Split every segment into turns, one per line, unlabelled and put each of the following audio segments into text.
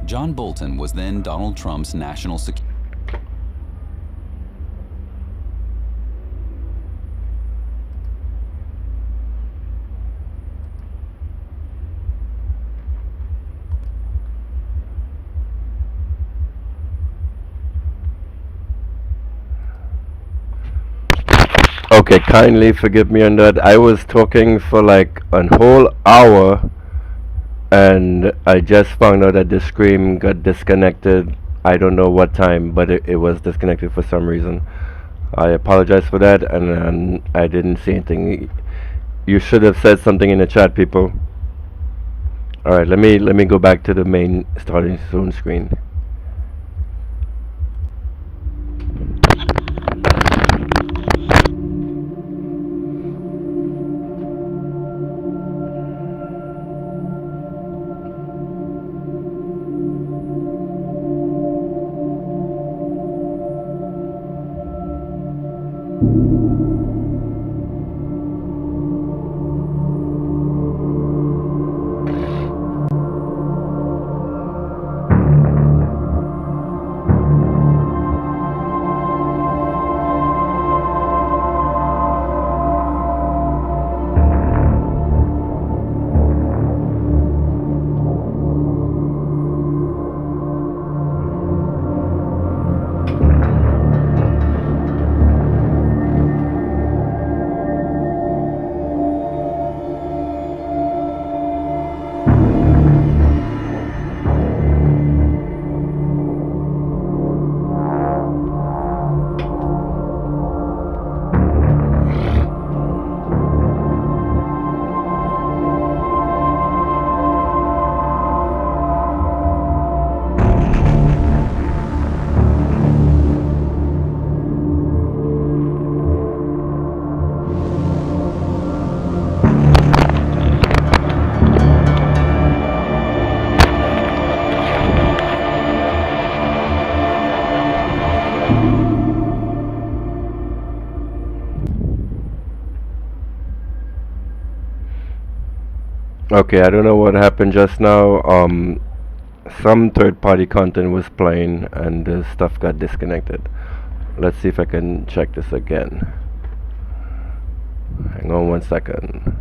John Bolton was then Donald Trump's national security.
Okay, kindly forgive me on that. I was talking for like a whole hour and I just found out that the screen got disconnected. I don't know what time, but it was disconnected for some reason. I apologize for that, and I didn't see anything. You should have said something in the chat, people. All right, let me go back to the main starting soon screen. Okay, I don't know what happened just now. Some third-party content was playing and the stuff got disconnected. Let's see if I can check this again. Hang on 1 second.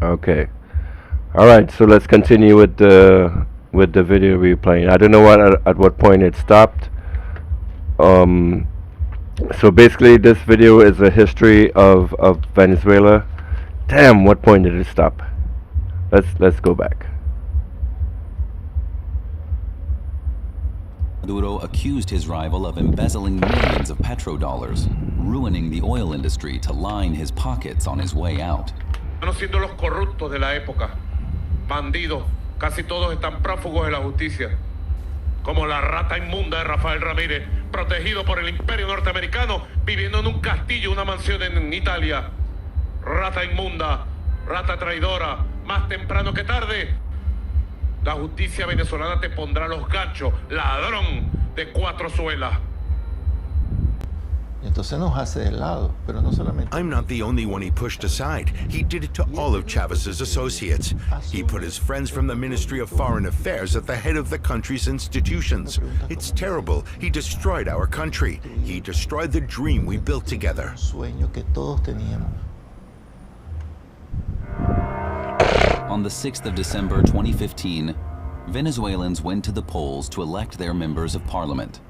Okay. All right, so let's continue with the video we were playing. I don't know at what point it stopped. So basically this video is a history of Venezuela. Damn, what point did it stop? Let's go back.
Maduro accused his rival of embezzling millions of petrodollars, ruining the oil industry to line his pockets on his way out.
Siendo los corruptos de la época, bandidos, casi todos están prófugos de la justicia, como la rata inmunda de Rafael Ramírez, protegido por el imperio norteamericano, viviendo en un castillo, una mansión en Italia. Rata inmunda, rata traidora, más temprano que tarde, la justicia venezolana te pondrá los ganchos, ladrón de 4 suelas.
Entonces nos hace de lado, pero no solamente.
I'm not the only one he pushed aside. He did it to all of Chavez's associates. He put his friends from the Ministry of Foreign Affairs at the head of the country's institutions. It's terrible. He destroyed our country. He destroyed the dream we built together.
Sueño que todos teníamos.
On the 6th of December 2015, Venezuelans went to the polls to elect their members of parliament.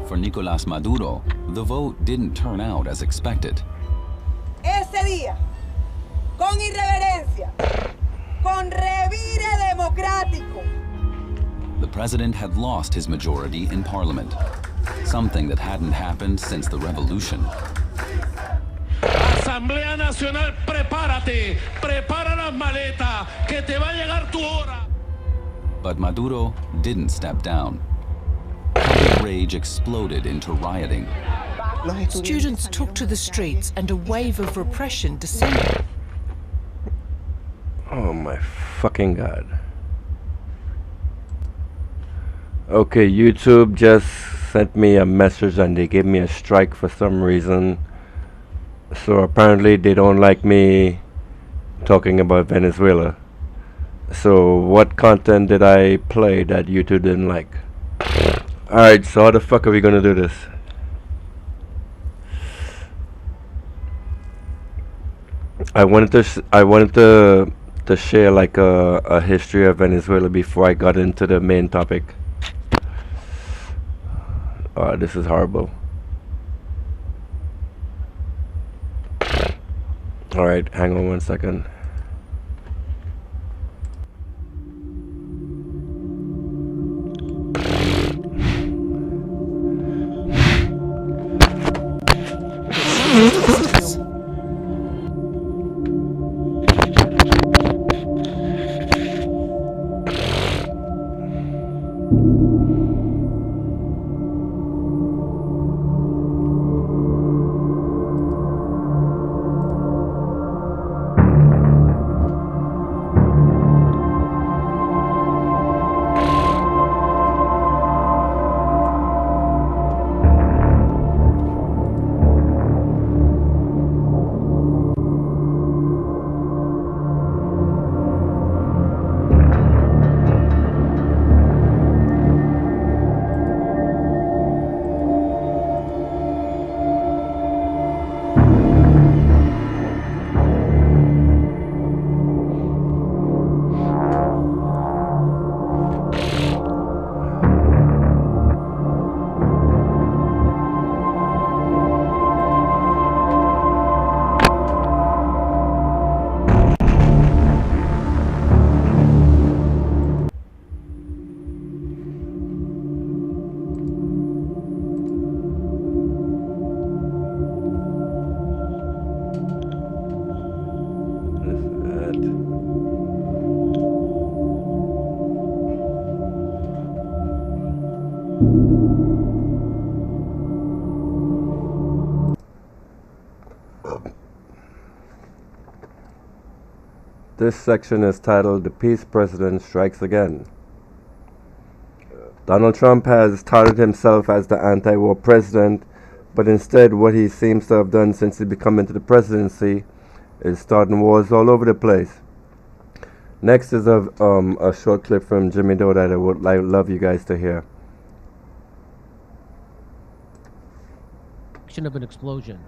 For Nicolás Maduro, the vote didn't turn out as expected.
Ese día, con irreverencia, con revire democrático.
The president had lost his majority in parliament, something that hadn't happened since the revolution.
Asamblea Nacional, prepárate, prepara las maletas, que te va a llegar tu hora.
But Maduro didn't step down. Public rage exploded into rioting.
Students took to the streets and a wave of repression descended.
Oh my fucking God. Okay, YouTube just sent me a message and they gave me a strike for some reason. So apparently they don't like me talking about Venezuela. So what content did I play that YouTube didn't like? Alright, so how the fuck are we gonna do this? I wanted to share like a history of Venezuela before I got into the main topic. This is horrible. Alright, hang on one second. This section is titled "The Peace President Strikes Again." Donald Trump has touted himself as the anti-war president, but instead what he seems to have done since he become into the presidency is starting wars all over the place. Next is a short clip from Jimmy Dore that I would love you guys to hear.
Of an explosion.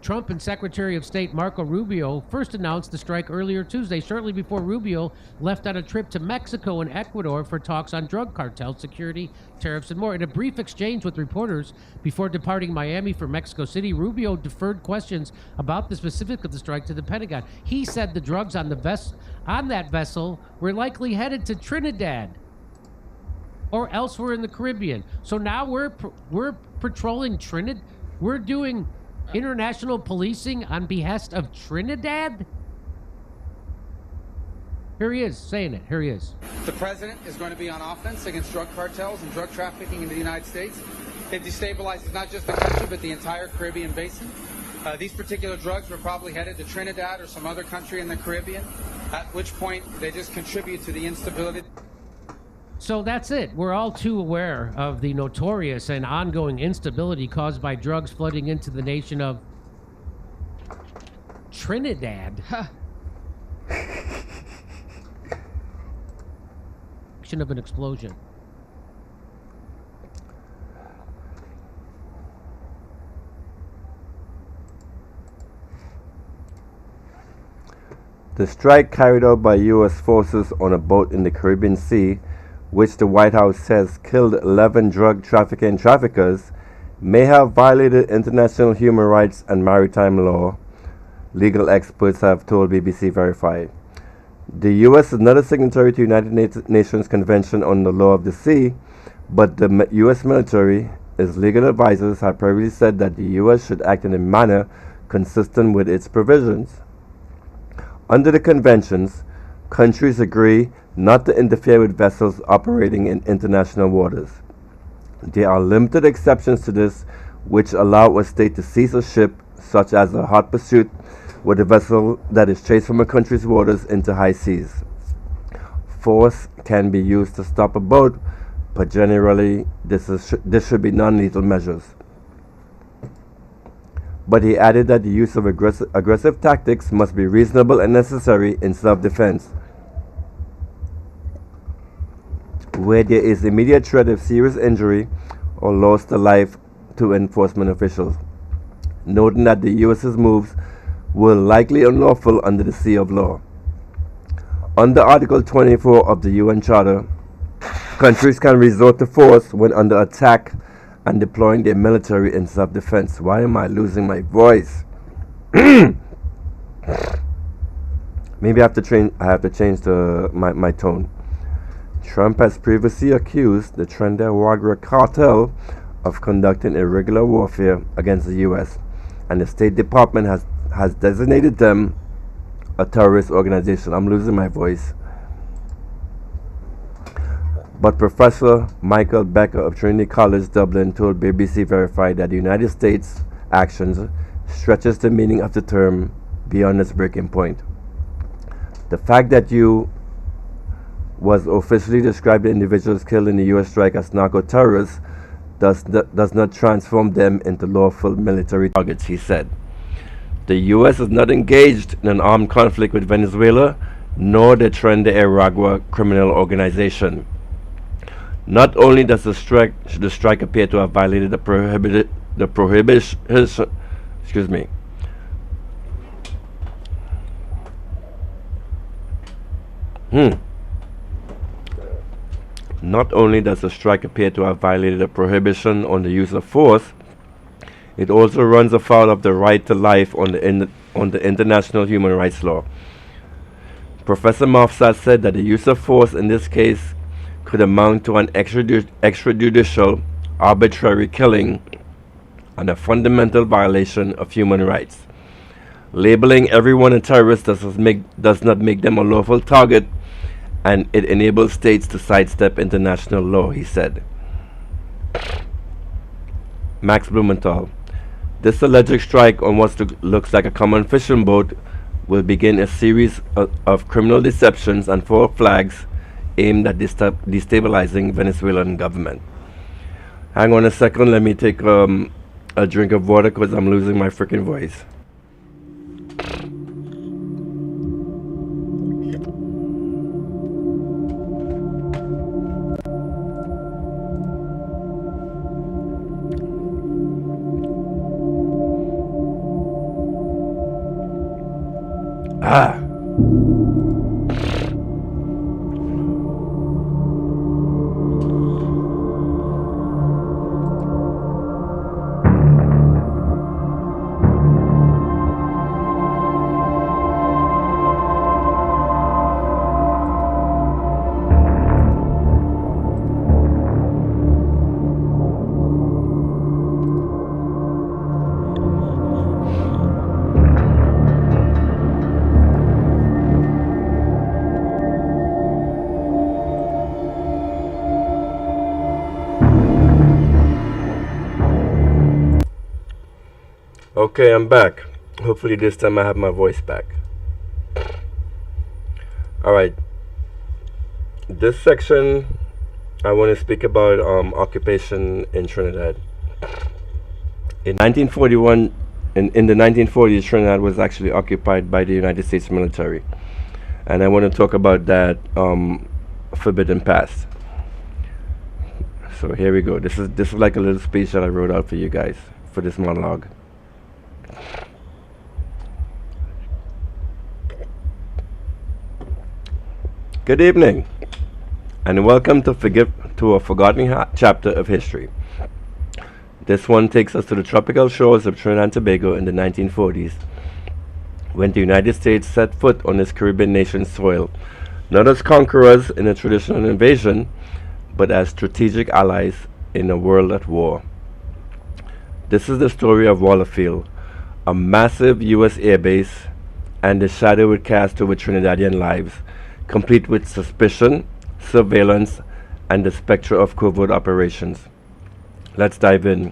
Trump and Secretary of State Marco Rubio first announced the strike earlier Tuesday, shortly before Rubio left on a trip to Mexico and Ecuador for talks on drug cartels, security, tariffs, and more. In a brief exchange with reporters before departing Miami for Mexico City, Rubio deferred questions about the specifics of the strike to the Pentagon. He said the drugs on that vessel were likely headed to Trinidad or elsewhere in the Caribbean. So now we're patrolling Trinidad. We're doing international policing on behest of Trinidad? Here he is saying it. Here he is.
The president is going to be on offense against drug cartels and drug trafficking in the United States. It destabilizes not just the country, but the entire Caribbean basin. These particular drugs were probably headed to Trinidad or some other country in the Caribbean, at which point they just contribute to the instability.
So that's it. We're all too aware of the notorious and ongoing instability caused by drugs flooding into the nation of Trinidad. Of an explosion.
The strike carried out by U.S. forces on a boat in the Caribbean Sea, which the White House says killed 11 drug trafficking traffickers, may have violated international human rights and maritime law, legal experts have told BBC Verify. The U.S. is not a signatory to the United Nations Convention on the Law of the Sea, but the U.S. military, its legal advisors, have previously said that the U.S. should act in a manner consistent with its provisions. Under the conventions, countries agree not to interfere with vessels operating in international waters. There are limited exceptions to this, which allow a state to seize a ship, such as a hot pursuit with a vessel that is chased from a country's waters into high seas. Force can be used to stop a boat, but generally this should be non-lethal measures. But he added that the use of aggressive tactics must be reasonable and necessary in self-defense, where there is immediate threat of serious injury or loss to life to enforcement officials, noting that the U.S.'s moves were likely unlawful under the sea of law. Under Article 24 of the UN Charter, countries can resort to force when under attack and deploying their military in self-defense. Why am I losing my voice? Maybe I have to change my tone. Trump has previously accused the Trinidad cartel of conducting irregular warfare against the U.S., and the State Department has designated them a terrorist organization. I'm losing my voice. But Professor Michael Becker of Trinity College Dublin told BBC Verified that the United States' actions stretches the meaning of the term beyond its breaking point. The fact that you was officially described the individuals killed in the U.S. strike as narco-terrorists does not transform them into lawful military targets, he said. The U.S. is not engaged in an armed conflict with Venezuela, nor the Trinidad criminal organization. Not only does the strike appear to have violated the prohibition, excuse me. Not only does the strike appear to have violated a prohibition on the use of force, it also runs afoul of the right to life on the international human rights law. Professor Mofsat said that the use of force in this case could amount to an extrajudicial, arbitrary killing and a fundamental violation of human rights. Labeling everyone a terrorist does not make them a lawful target, and it enables states to sidestep international law, he said. Max Blumenthal. This alleged strike on what looks like a common fishing boat will begin a series of criminal deceptions and false flags aimed at destabilizing Venezuelan government. Hang on a second, let me take a drink of water because I'm losing my freaking voice. Okay, I'm back. Hopefully this time I have my voice back. Alright. This section I want to speak about occupation in Trinidad. In 1941, in the 1940s, Trinidad was actually occupied by the United States military. And I want to talk about that forbidden past. So here we go. This is like a little speech that I wrote out for you guys for this monologue. Good evening, and welcome to a forgotten chapter of history. This one takes us to the tropical shores of Trinidad and Tobago in the 1940s, when the United States set foot on this Caribbean nation's soil, not as conquerors in a traditional invasion, but as strategic allies in a world at war. This is the story of Wallerfield, a massive U.S. airbase, and the shadow it cast over Trinidadian lives, complete with suspicion, surveillance, and the spectre of covert operations. Let's dive in.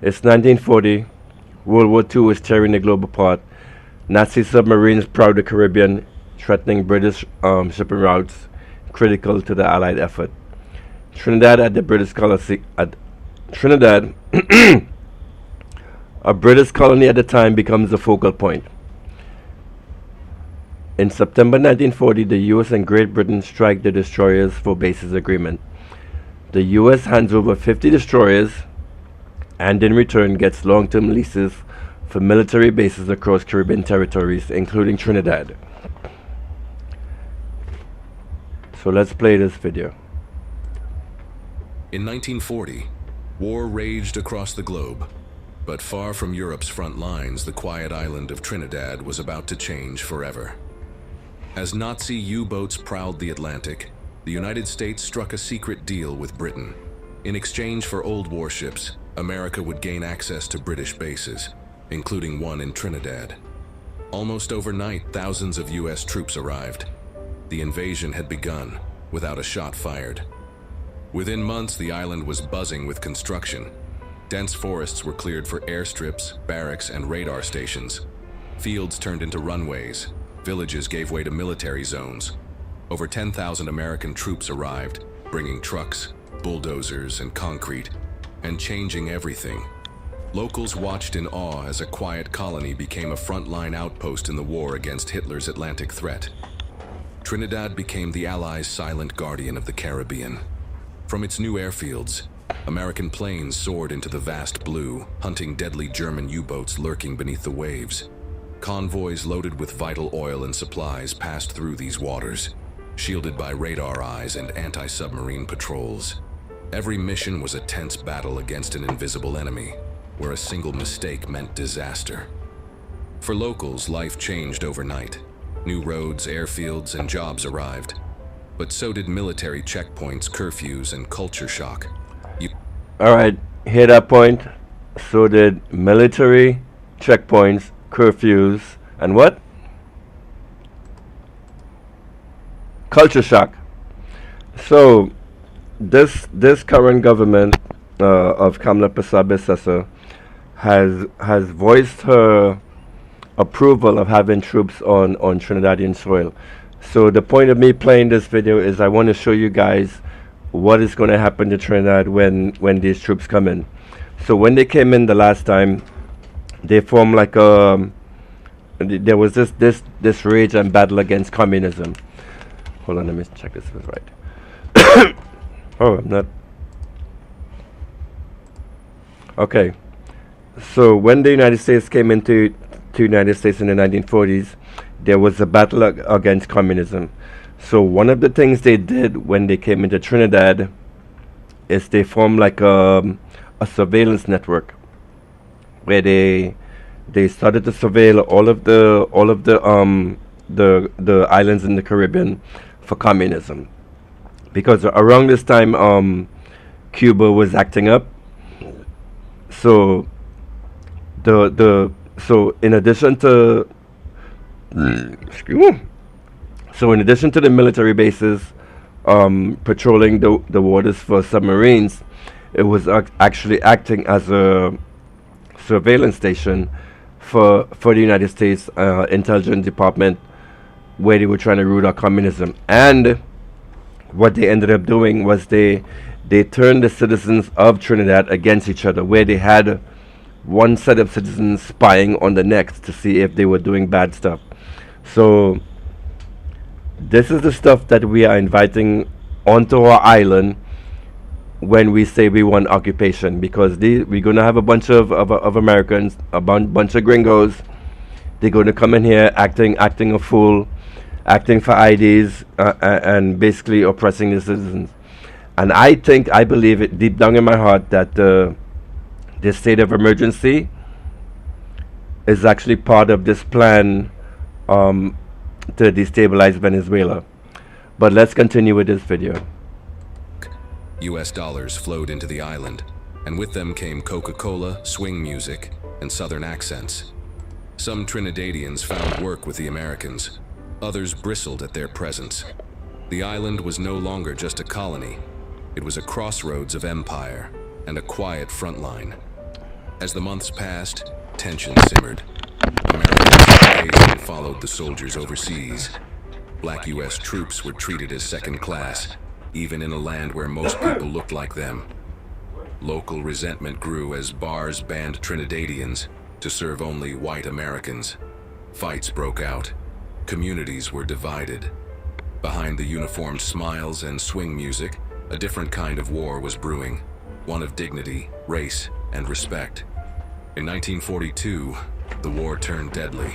It's 1940. World War II is tearing the globe apart. Nazi submarines prowl the Caribbean, threatening British shipping routes critical to the Allied effort. Trinidad at the British colony at Trinidad, a British colony at the time, becomes the focal point. In September 1940, the US and Great Britain strike the destroyers for bases agreement. The US hands over 50 destroyers and in return gets long-term leases for military bases across Caribbean territories, including Trinidad. So let's play this video.
In 1940, war raged across the globe, but far from Europe's front lines, the quiet island of Trinidad was about to change forever. As Nazi U-boats prowled the Atlantic, the United States struck a secret deal with Britain. In exchange for old warships, America would gain access to British bases, including one in Trinidad. Almost overnight, thousands of US troops arrived. The invasion had begun, without a shot fired. Within months, the island was buzzing with construction. Dense forests were cleared for airstrips, barracks, and radar stations. Fields turned into runways. Villages gave way to military zones. Over 10,000 American troops arrived, bringing trucks, bulldozers, and concrete, and changing everything. Locals watched in awe as a quiet colony became a frontline outpost in the war against Hitler's Atlantic threat. Trinidad became the Allies' silent guardian of the Caribbean. From its new airfields, American planes soared into the vast blue, hunting deadly German U-boats lurking beneath the waves. Convoys loaded with vital oil and supplies passed through these waters, shielded by radar eyes and anti-submarine patrols. Every mission was a tense battle against an invisible enemy, where a single mistake meant disaster. For locals, life changed overnight. New roads, airfields, and jobs arrived. But so did military checkpoints, curfews, and culture shock.
Alright, hear that point? So did military checkpoints, curfews, and what? Culture shock. So this current government of Kamala Persad-Bissessar has voiced her approval of having troops on Trinidadian soil. So the point of me playing this video is I want to show you guys what is going to happen to Trinidad when these troops come in. So when they came in the last time, they formed like there was this rage and battle against communism. Hold on, let me check this is right. Oh, I'm not. Okay. So when the United States came into the United States in the 1940s, there was a battle against communism. So one of the things they did when they came into Trinidad is they formed like a surveillance network where they started to surveil all of the islands in the Caribbean for communism, because around this time Cuba was acting up. So so in addition to in addition to the military bases patrolling the waters for submarines, it was actually acting as a surveillance station for the United States intelligence department, where they were trying to root out communism. And what they ended up doing was they turned the citizens of Trinidad against each other, where they had one set of citizens spying on the next to see if they were doing bad stuff. So this is the stuff that we are inviting onto our island when we say we want occupation, because we're going to have a bunch of Americans, a bunch of gringos. They're going to come in here acting a fool, acting for IDs, and basically oppressing the citizens. And I believe it deep down in my heart that this state of emergency is actually part of this plan to destabilize Venezuela. But let's continue with this video.
US dollars flowed into the island, and with them came Coca-Cola, swing music, and Southern accents. Some Trinidadians found work with the Americans. Others bristled at their presence. The island was no longer just a colony. It was a crossroads of empire and a quiet front line. As the months passed, tension simmered. Americans occasionally followed the soldiers overseas. Black US troops were treated as second class. even in a land where most people looked like them. Local resentment grew as bars banned Trinidadians to serve only white Americans. Fights broke out. Communities were divided. Behind the uniformed smiles and swing music, a different kind of war was brewing, one of dignity, race, and respect. In 1942, the war turned deadly.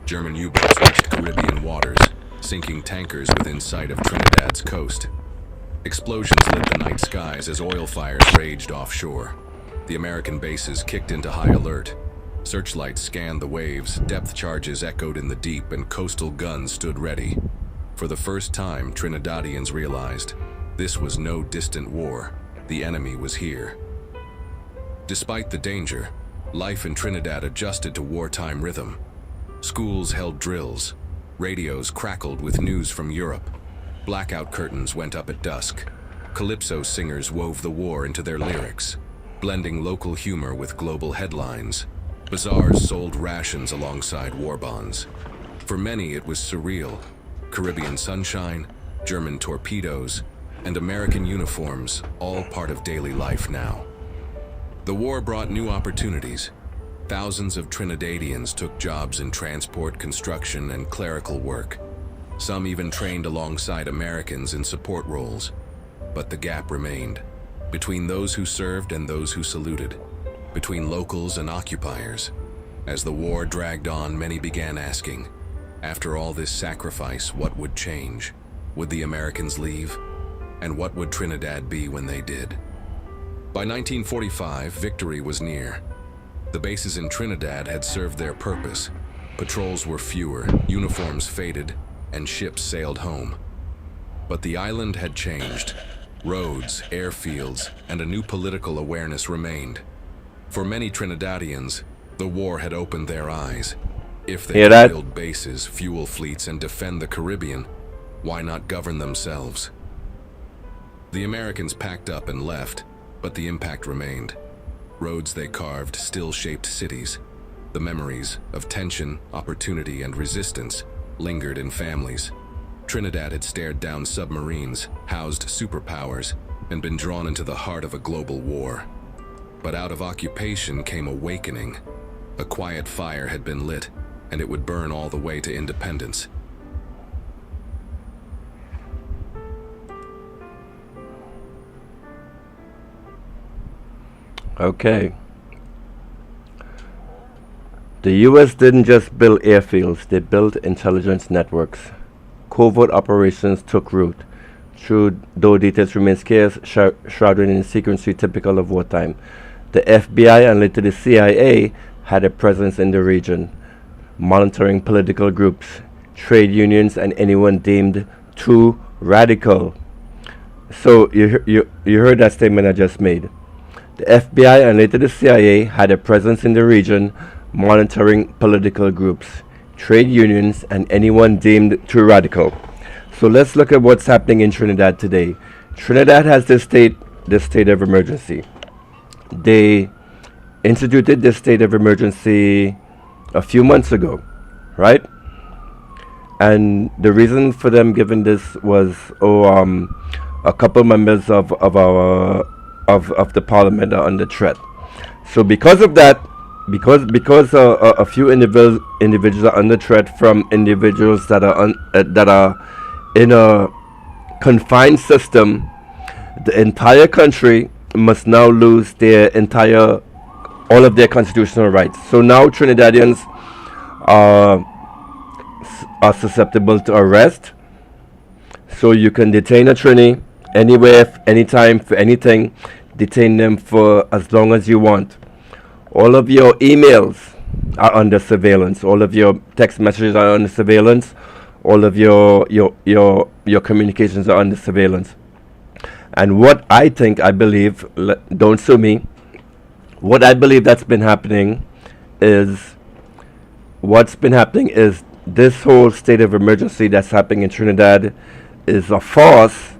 German U-boats reached Caribbean waters, sinking tankers within sight of Trinidad's coast. Explosions lit the night skies as oil fires raged offshore. The American bases kicked into high alert. Searchlights scanned the waves, depth charges echoed in the deep, and coastal guns stood ready. For the first time, Trinidadians realized this was no distant war. The enemy was here. Despite the danger, life in Trinidad adjusted to wartime rhythm. Schools held drills. Radios crackled with news from Europe. Blackout curtains went up at dusk. Calypso singers wove the war into their lyrics, blending local humor with global headlines. Bazaars sold rations alongside war bonds. For many, it was surreal. Caribbean sunshine, German torpedoes, and American uniforms, all part of daily life now. The war brought new opportunities. Thousands of Trinidadians took jobs in transport, construction, and clerical work. Some even trained alongside Americans in support roles. But the gap remained, between those who served and those who saluted, between locals and occupiers. As the war dragged on, many began asking, after all this sacrifice, what would change? Would the Americans leave? And what would Trinidad be when they did? By 1945, victory was near. The bases in Trinidad had served their purpose. Patrols were fewer, uniforms faded, and ships sailed home. But the island had changed. Roads, airfields, and a new political awareness remained. For many Trinidadians, the war had opened their eyes. If they could build bases, fuel fleets, and defend the Caribbean, why not govern themselves? The Americans packed up and left, but the impact remained. Roads they carved still shaped cities. The memories of tension, opportunity, and resistance lingered in families. Trinidad had stared down submarines, housed superpowers, and been drawn into the heart of a global war. But out of occupation came awakening. A quiet fire had been lit, and it would burn all the way to independence.
Okay. The US didn't just build airfields, they built intelligence networks. Covert operations took root, though details remain scarce, shrouded in secrecy typical of wartime. The FBI and later the CIA had a presence in the region, monitoring political groups, trade unions, and anyone deemed too radical. So you heard that statement I just made. The FBI and later the CIA had a presence in the region, monitoring political groups, trade unions, and anyone deemed too radical. So let's look at what's happening in Trinidad today. Trinidad has this state of emergency. They instituted this state of emergency a few months ago, right? And the reason for them giving this was, a couple members of the parliament are under threat. So because of that, because a few individuals are under threat from individuals that are in a confined system, the entire country must now lose all of their constitutional rights. So now Trinidadians are susceptible to arrest. So you can detain a Trini anywhere, anytime, for anything. Detain them for as long as you want. All of your emails are under surveillance. All of your text messages are under surveillance. All of your communications are under surveillance. And what I believe, don't sue me, what I believe that's been happening is, this whole state of emergency that's happening in Trinidad is a farce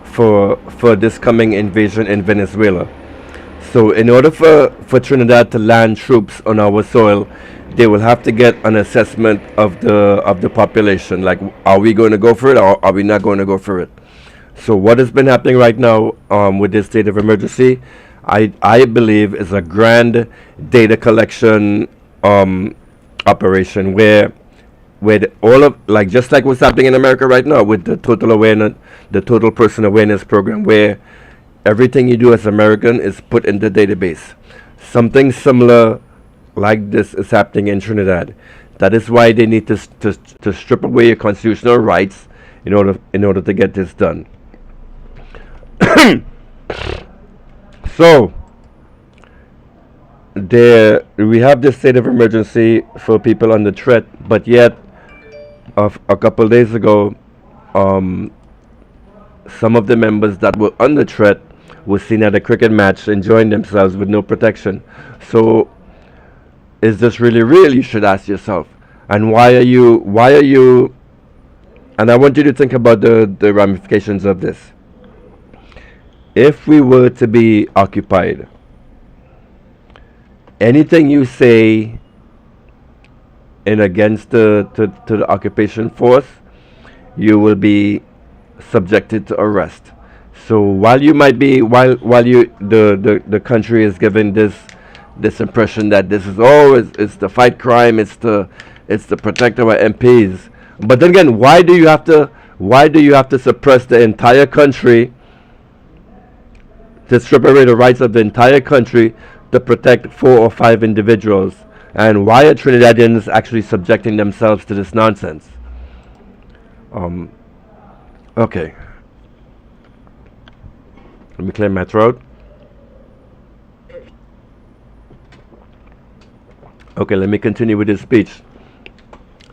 for this coming invasion in Venezuela. So in order for Trinidad to land troops on our soil, they will have to get an assessment of the population. Like, are we going to go for it or are we not going to go for it? So what has been happening right now with this state of emergency, I believe, is a grand data collection operation where all of, like, just like what's happening in America right now with the total person awareness program, where everything you do as American is put in the database. Something similar like this is happening in Trinidad. That is why they need to strip away your constitutional rights in order to get this done. So there we have this state of emergency for people under threat, but yet a couple days ago, some of the members that were under threat were seen at a cricket match enjoying themselves with no protection. So is this really real, you should ask yourself? And why are you, and I want you to think about the ramifications of this. If we were to be occupied, anything you say in against to the occupation force, you will be subjected to arrest. So while you might be while you the country is giving this impression that this is it's the fight crime, it's to protect our MPs, but then again, why do you have to suppress the entire country, to strip away the rights of the entire country to protect 4 or 5 individuals? And why are Trinidadians actually subjecting themselves to this nonsense? Okay. Let me clear my throat. Okay, let me continue with this speech.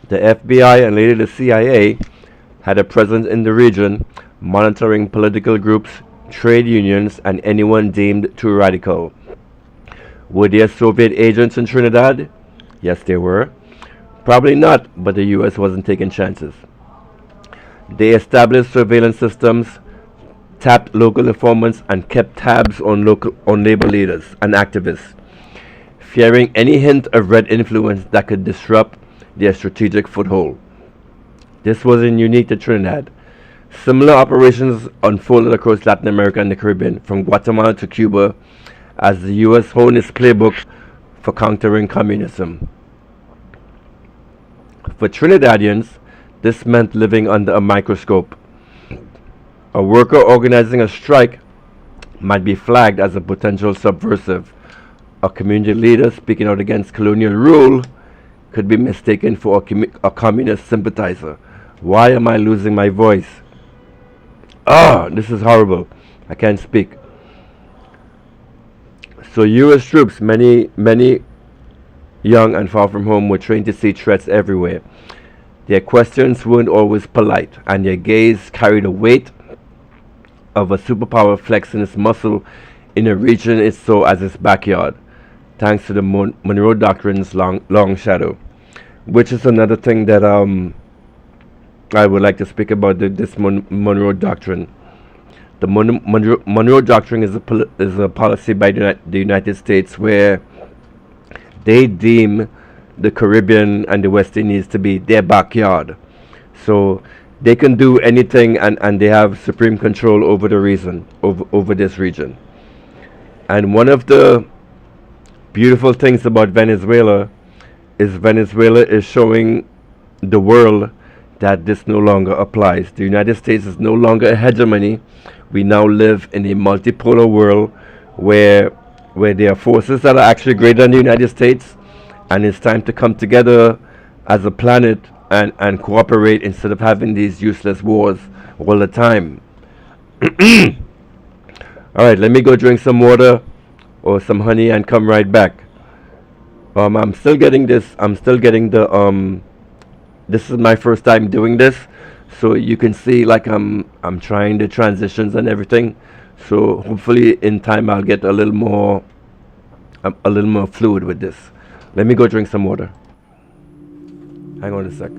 The FBI and later the CIA had a presence in the region, monitoring political groups, trade unions, and anyone deemed too radical. Were there Soviet agents in Trinidad? Yes, there were. Probably not, but the US wasn't taking chances. They established surveillance systems, tapped local informants, and kept tabs on labor leaders and activists, fearing any hint of red influence that could disrupt their strategic foothold. This wasn't unique to Trinidad. Similar operations unfolded across Latin America and the Caribbean, from Guatemala to Cuba, as the US honed its playbook for countering communism. For Trinidadians, this meant living under a microscope. A worker organizing a strike might be flagged as a potential subversive. A community leader speaking out against colonial rule could be mistaken for a communist sympathizer. Why am I losing my voice? This is horrible. I can't speak. So US troops, many young and far from home, were trained to see threats everywhere. Their questions weren't always polite, and their gaze carried the weight of a superpower flexing its muscle in a region it saw as its backyard, thanks to the Monroe Doctrine's long shadow, which is another thing that I would like to speak about, this Monroe Doctrine. The Monroe Doctrine is a policy by the United States where they deem the Caribbean and the West Indies to be their backyard. So they can do anything, and they have supreme control over over this region. And one of the beautiful things about Venezuela is showing the world that this no longer applies. The United States is no longer a hegemony. We now live in a multipolar world where there are forces that are actually greater than the United States, and it's time to come together as a planet and cooperate instead of having these useless wars all the time. Alright, let me go drink some water or some honey and come right back. I'm still getting this. This is my first time doing this, so you can see, like, I'm trying the transitions and everything. So hopefully in time I'll get a little more fluid with this. Let me go drink some water. Hang on a sec.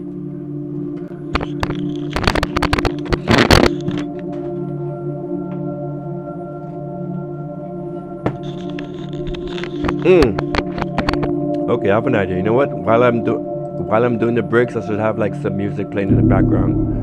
Okay, I have an idea. You know what? While I'm doing the breaks, I should have like some music playing in the background.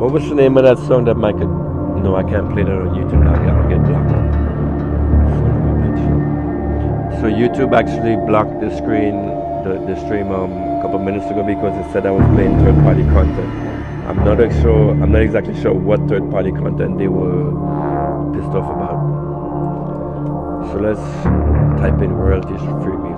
What was the name of that song that Michael? No, I can't play that on YouTube now. I'll get blocked. Son of a bitch. So YouTube actually blocked the stream a couple minutes ago because it said I was playing third-party content. I'm not exactly sure what third-party content they were pissed off about. So let's type in royalties-free music.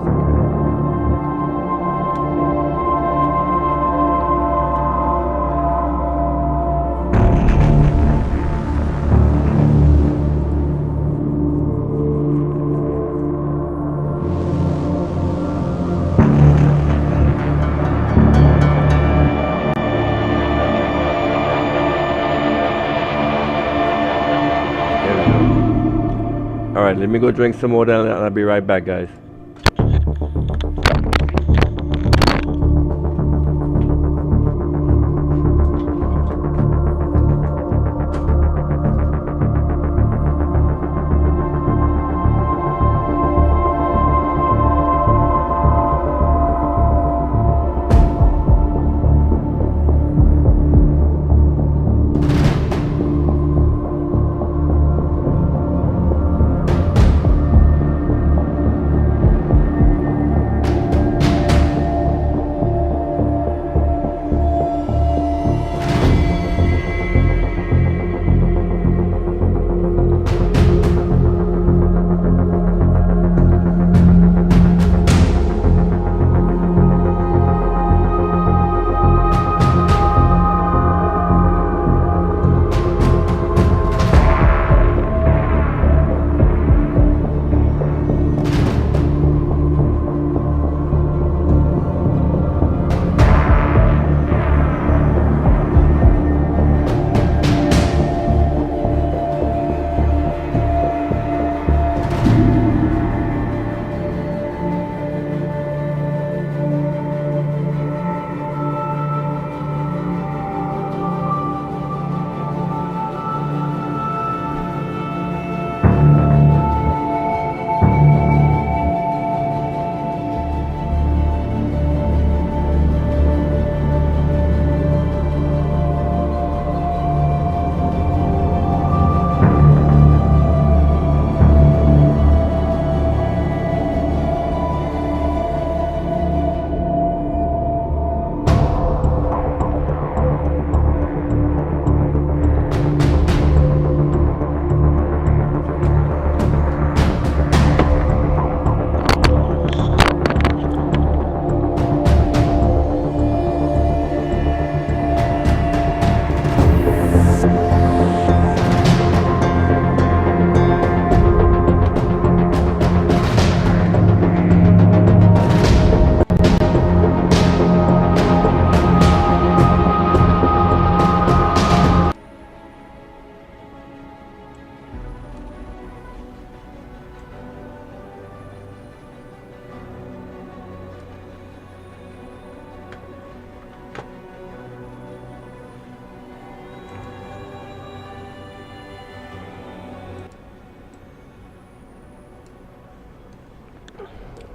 Alright, let me go drink some more and I'll be right back, guys.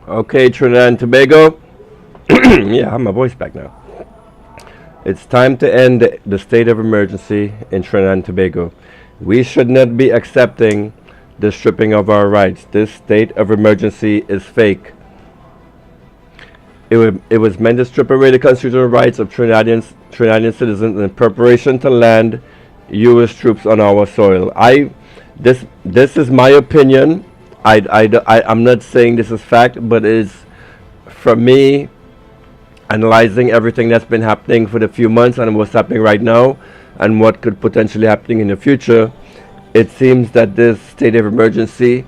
Okay, Trinidad and Tobago. Yeah, I have my voice back now. It's time to end the state of emergency in Trinidad and Tobago. We should not be accepting the stripping of our rights. This state of emergency is fake. It was meant to strip away the constitutional rights of Trinidadian citizens in preparation to land U.S. troops on our soil. This is my opinion. I'm not saying this is fact, but it's, for me, analyzing everything that's been happening for the few months and what's happening right now and what could potentially happen in the future, it seems that this state of emergency,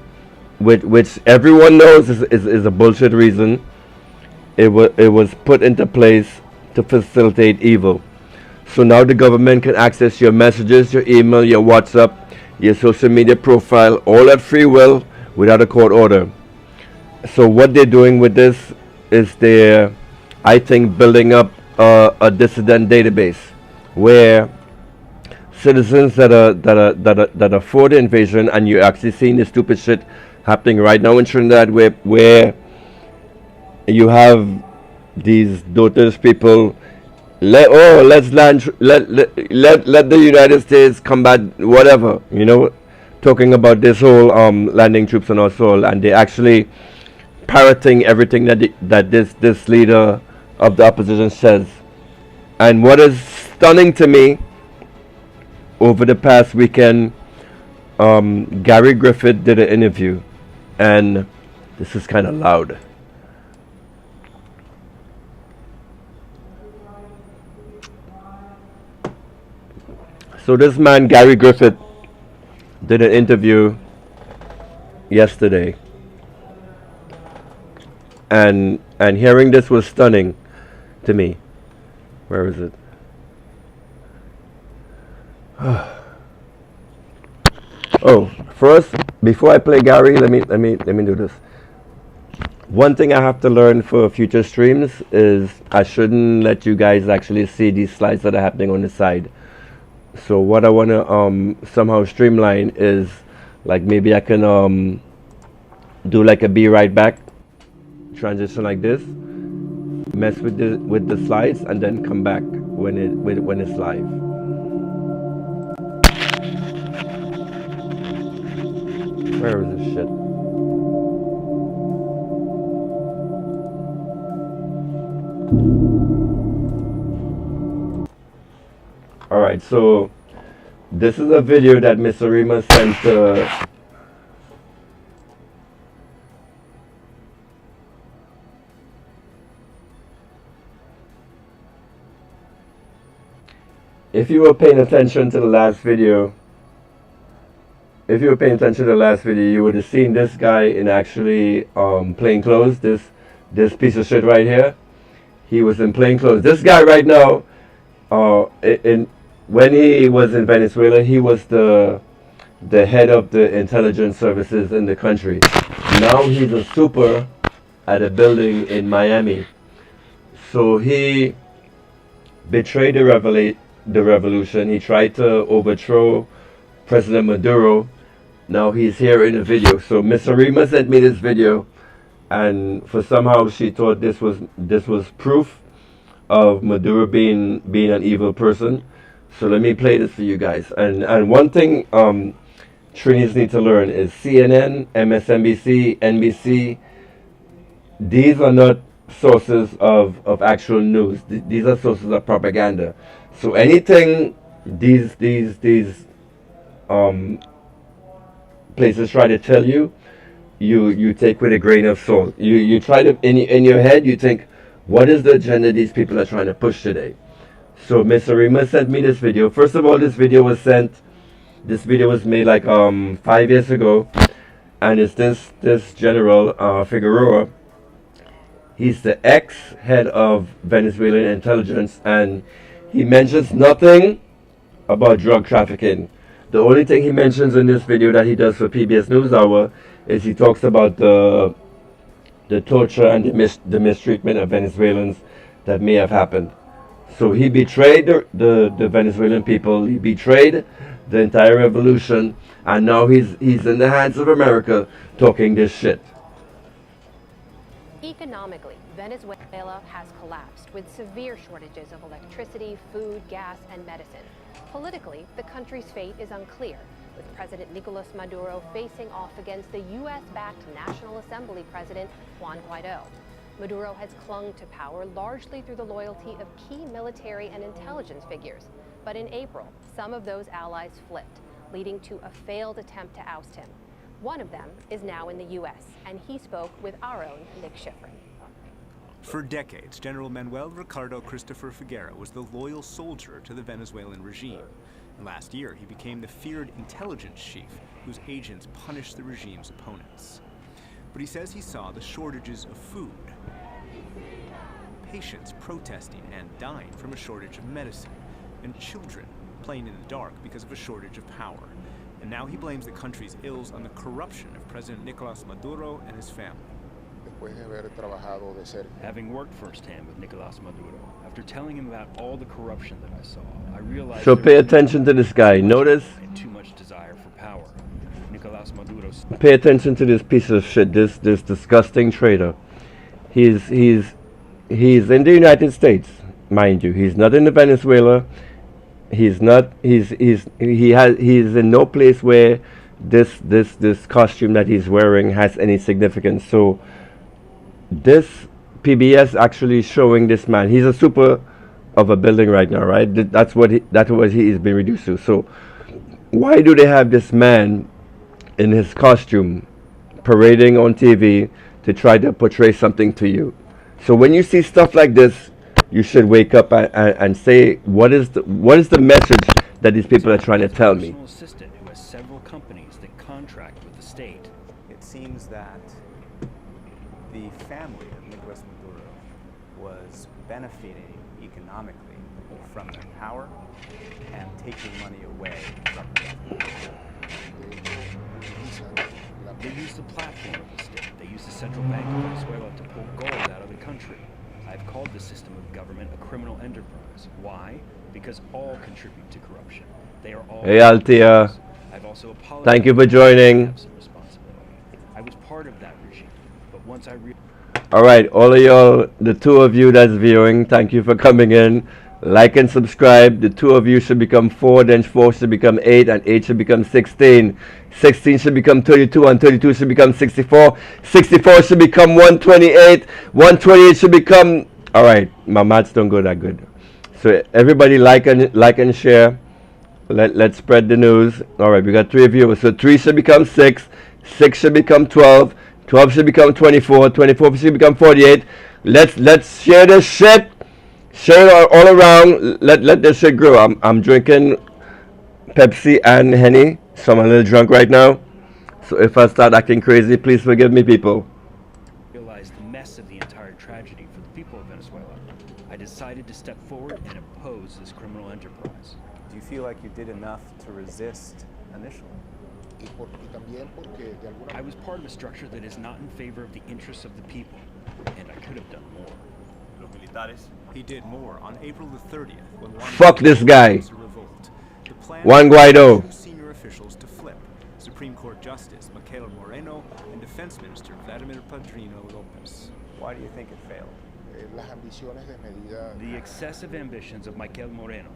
which everyone knows is a bullshit reason, it was put into place to facilitate evil. So now the government can access your messages, your email, your WhatsApp, your social media profile, all at free will without a court order. So what they're doing with this is they're, I think, building up a dissident database where citizens that are for the invasion, and you're actually seeing this stupid shit happening right now in Trinidad, where you have these daughters, people let's let the United States combat whatever, talking about this whole landing troops on our soil, and they actually parroting everything that this leader of the opposition says. And what is stunning to me, over the past weekend, Gary Griffith did an interview, and this is kind of loud. So this man, Gary Griffith, did an interview yesterday, and hearing this was stunning to me. Where is it? Oh, first, before I play Gary, let me do this. One thing I have to learn for future streams is I shouldn't let you guys actually see these slides that are happening on the side. So what I want to somehow streamline is, like, maybe I can do like a be right back transition like this, mess with the slides, and then come back when it's live. Where is this shit? Alright, so this is a video that Miss Arima sent to if you were paying attention to the last video, you would have seen this guy in actually plain clothes. This piece of shit right here, he was in plain clothes. This guy right now, when he was in Venezuela, he was the head of the intelligence services in the country. Now he's a super at a building in Miami. So he betrayed the revolution. He tried to overthrow President Maduro. Now he's here in a video. So Miss Arima sent me this video, and for somehow she thought this was proof of Maduro being an evil person. So let me play this for you guys. And one thing Trinis need to learn is CNN, MSNBC, NBC, these are not sources of actual news. These are sources of propaganda. So anything these places try to tell you, you take with a grain of salt. You try to in your head you think, what is the agenda these people are trying to push today? So Miss Arima sent me this video. First of all, this video was made like 5 years ago, and it's this General Figueroa. He's the ex-head of Venezuelan intelligence, and he mentions nothing about drug trafficking. The only thing he mentions in this video that he does for PBS NewsHour is he talks about the torture and the mistreatment of Venezuelans that may have happened. So he betrayed the Venezuelan people. He betrayed the entire revolution, and now he's in the hands of America talking this shit.
Economically, Venezuela has collapsed with severe shortages of electricity, food, gas, and medicine. Politically, the country's fate is unclear, with President Nicolas Maduro facing off against the U.S.-backed National Assembly President Juan Guaido. Maduro has clung to power largely through the loyalty of key military and intelligence figures. But in April, some of those allies flipped, leading to a failed attempt to oust him. One of them is now in the U.S., and he spoke with our own Nick Schifrin.
For decades, General Manuel Ricardo Christopher Figueroa was the loyal soldier to the Venezuelan regime. And last year, he became the feared intelligence chief whose agents punished the regime's opponents. But he says he saw the shortages of food, patients protesting and dying from a shortage of medicine, and children playing in the dark because of a shortage of power. And now he blames the country's ills on the corruption of President Nicolas Maduro and his family.
Having worked firsthand with Nicolas Maduro, after telling him about all the corruption that I saw, I realized
So pay attention to this guy. Notice
too much desire for power. Nicolas Maduro.
Pay attention to this piece of shit, this disgusting traitor. He's in the United States. mind you. He's not in Venezuela. He's not. He's in no place where this costume that he's wearing has any significance. So this PBS actually showing this man. He's a super of a building right now, right? That's what he's been reduced to. So why do they have this man in his costume parading on TV to try to portray something to you? So when you see stuff like this, you should wake up and say, what is the message that these people are trying to tell me?
Personal assistant who has several companies that contract with the state.
It seems that the family of Nicolas Maduro was benefiting economically from their power and taking money away from the government.
They use the platform of the state. They use the central bank of Venezuela to pull gold out of the country. I've called the system of government a criminal enterprise. Why? Because all contribute to corruption. They are all.
Hey Altia,
I've also apologized.
thank you for joining.
I was part of that regime, but once I
All right, all of y'all, the two of you that's viewing, thank you for coming in. Like and subscribe. The two of you should become 4, then 4 should become 8, and 8 should become 16. 16 should become 32, and 32 should become 64. 64 should become 128. 128 should become... All right, my maths don't go that good. So everybody like and share. Let's spread the news. All right, we got 3 viewers. So 3 should become 6. 6 should become 12. 12 should become 24. 24 should become 48. Let's share this shit. Share it all around. Let this shit grow. I'm drinking Pepsi and Henny, so I'm a little drunk right now. So if I start acting crazy, please forgive me, people.
realized the mess of the entire tragedy for the people of Venezuela, I decided to step forward and oppose this criminal enterprise.
Do you feel like you did enough to resist initially?
I was part of a structure that is not in favor of the interests of the people, and I could have done more.
He did more on April the 30th when
Fuck this guy.
The plan
Juan Guaido.
2 senior officials to flip: Supreme Court Justice Michaela Moreno and Defense Minister Vladimir Padrino Lopez. Why do you think it failed?
The excessive ambitions of Michael Moreno.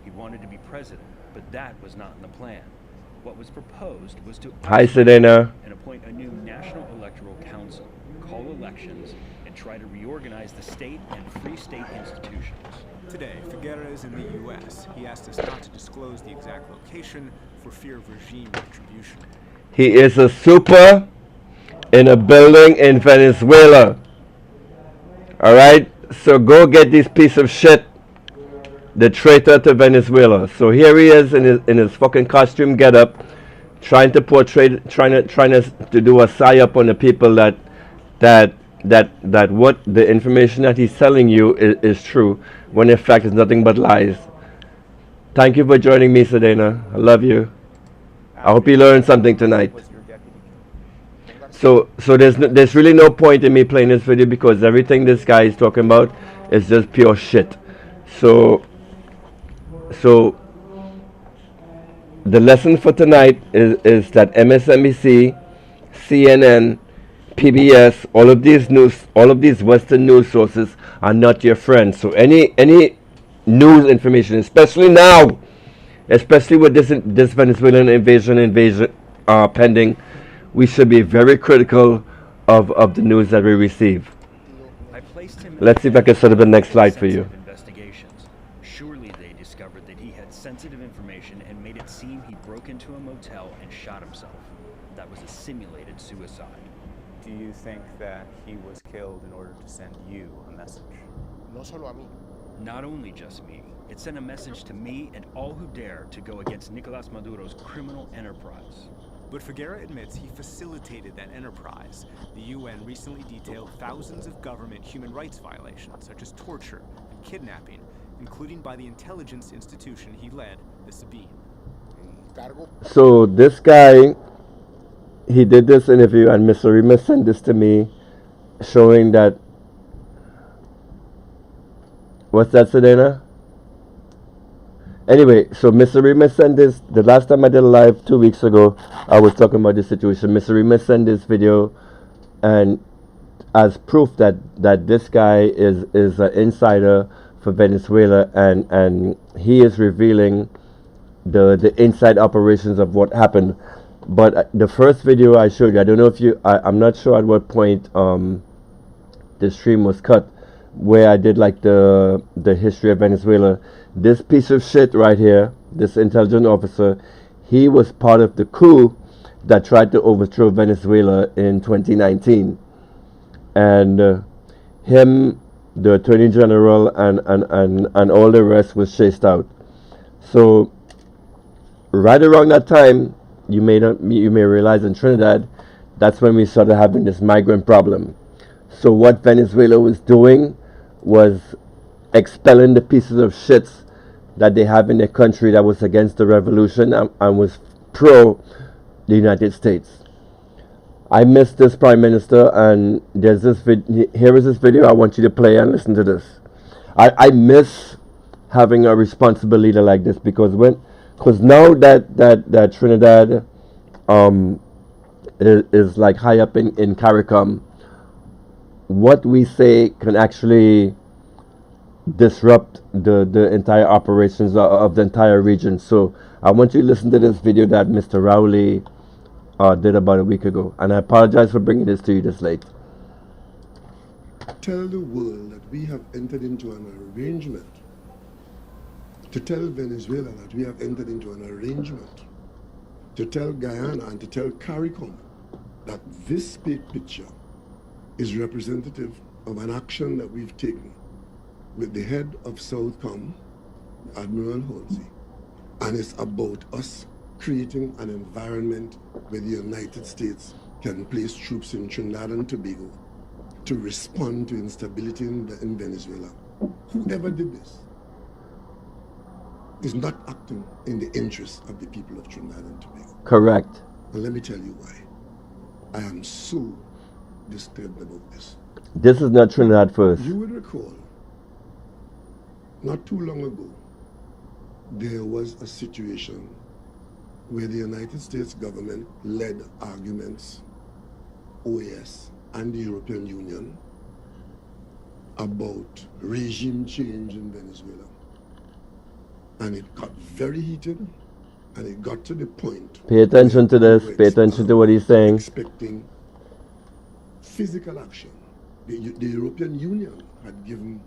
He wanted to be president, but that was not in the plan. What was proposed was to
Hi, Sedena.
and appoint a new National Electoral Council, call elections, and try to reorganize the state and free state institutions.
Today, Figueroa is in the U.S. He asked us not to disclose the exact location for fear of regime retribution.
He is a super in a building in Venezuela. All right, so go get this piece of shit, the traitor to Venezuela. So here he is in his fucking costume getup, trying to portray, trying to do a psyop on the people that what the information that he's telling you is true, when in fact it's nothing but lies. Thank you for joining me, Sedena. I love you. I hope you learned something tonight. So there's really no point in me playing this video, because everything this guy is talking about is just pure shit. So the lesson for tonight is that MSNBC, CNN, PBS, all of these Western news sources are not your friends. So any news information, especially now, especially with this Venezuelan invasion pending, we should be very critical of the news that we receive. Let's see if I can set up the next slide for you.
Investigations. Surely they discovered that he had sensitive information and made it seem he broke into a motel and shot himself. That was a simulated suicide.
Do you think that he was killed in order to send you a message?
Not only just me. It sent a message to me and all who dare to go against Nicolas Maduro's criminal enterprise.
But Figueroa admits he facilitated that enterprise. The UN recently detailed thousands of government human rights violations, such as torture and kidnapping, including by the intelligence institution he led, the Sabine.
So this guy, he did this interview, and Miss Arima sent this to me, showing that... What's that, Sedena? Anyway, so Miss Arima sent this. The last time I did a live 2 weeks ago, I was talking about this situation. Miss Arima sent this video, and as proof that this guy is an insider for Venezuela, and he is revealing the inside operations of what happened. But the first video I showed you, I don't know if you, I'm not sure at what point the stream was cut, where I did like the history of Venezuela. This piece of shit right here, this intelligence officer, he was part of the coup that tried to overthrow Venezuela in 2019. And him, the Attorney General, and all the rest was chased out. So right around that time, you may realize in Trinidad, that's when we started having this migrant problem. So what Venezuela was doing was expelling the pieces of shits that they have in their country that was against the revolution and was pro the United States. I miss this Prime Minister, and there's this here is this video I want you to play and listen to this. I miss having a responsible leader like this, because now that Trinidad is like high up in CARICOM, what we say can actually disrupt the entire operations of the entire region. So I want you to listen to this video that Mr. Rowley did about a week ago, and I apologize for bringing this to you this late.
Tell the world that we have entered into an arrangement. To tell Venezuela that we have entered into an arrangement. To tell Guyana and to tell CARICOM that this picture is representative of an action that we've taken with the head of Southcom, Admiral Halsey, and it's about us creating an environment where the United States can place troops in Trinidad and Tobago to respond to instability in Venezuela. Whoever did this is not acting in the interest of the people of Trinidad and Tobago.
Correct.
And let me tell you why. I am so disturbed about this.
This is not Trinidad first.
You would recall, not too long ago, there was a situation where the United States government led arguments, OAS and the European Union, about regime change in Venezuela. And it got very heated, and it got to the point.
Pay attention to this. Pay attention to what he's saying.
Expecting physical action. The European Union had given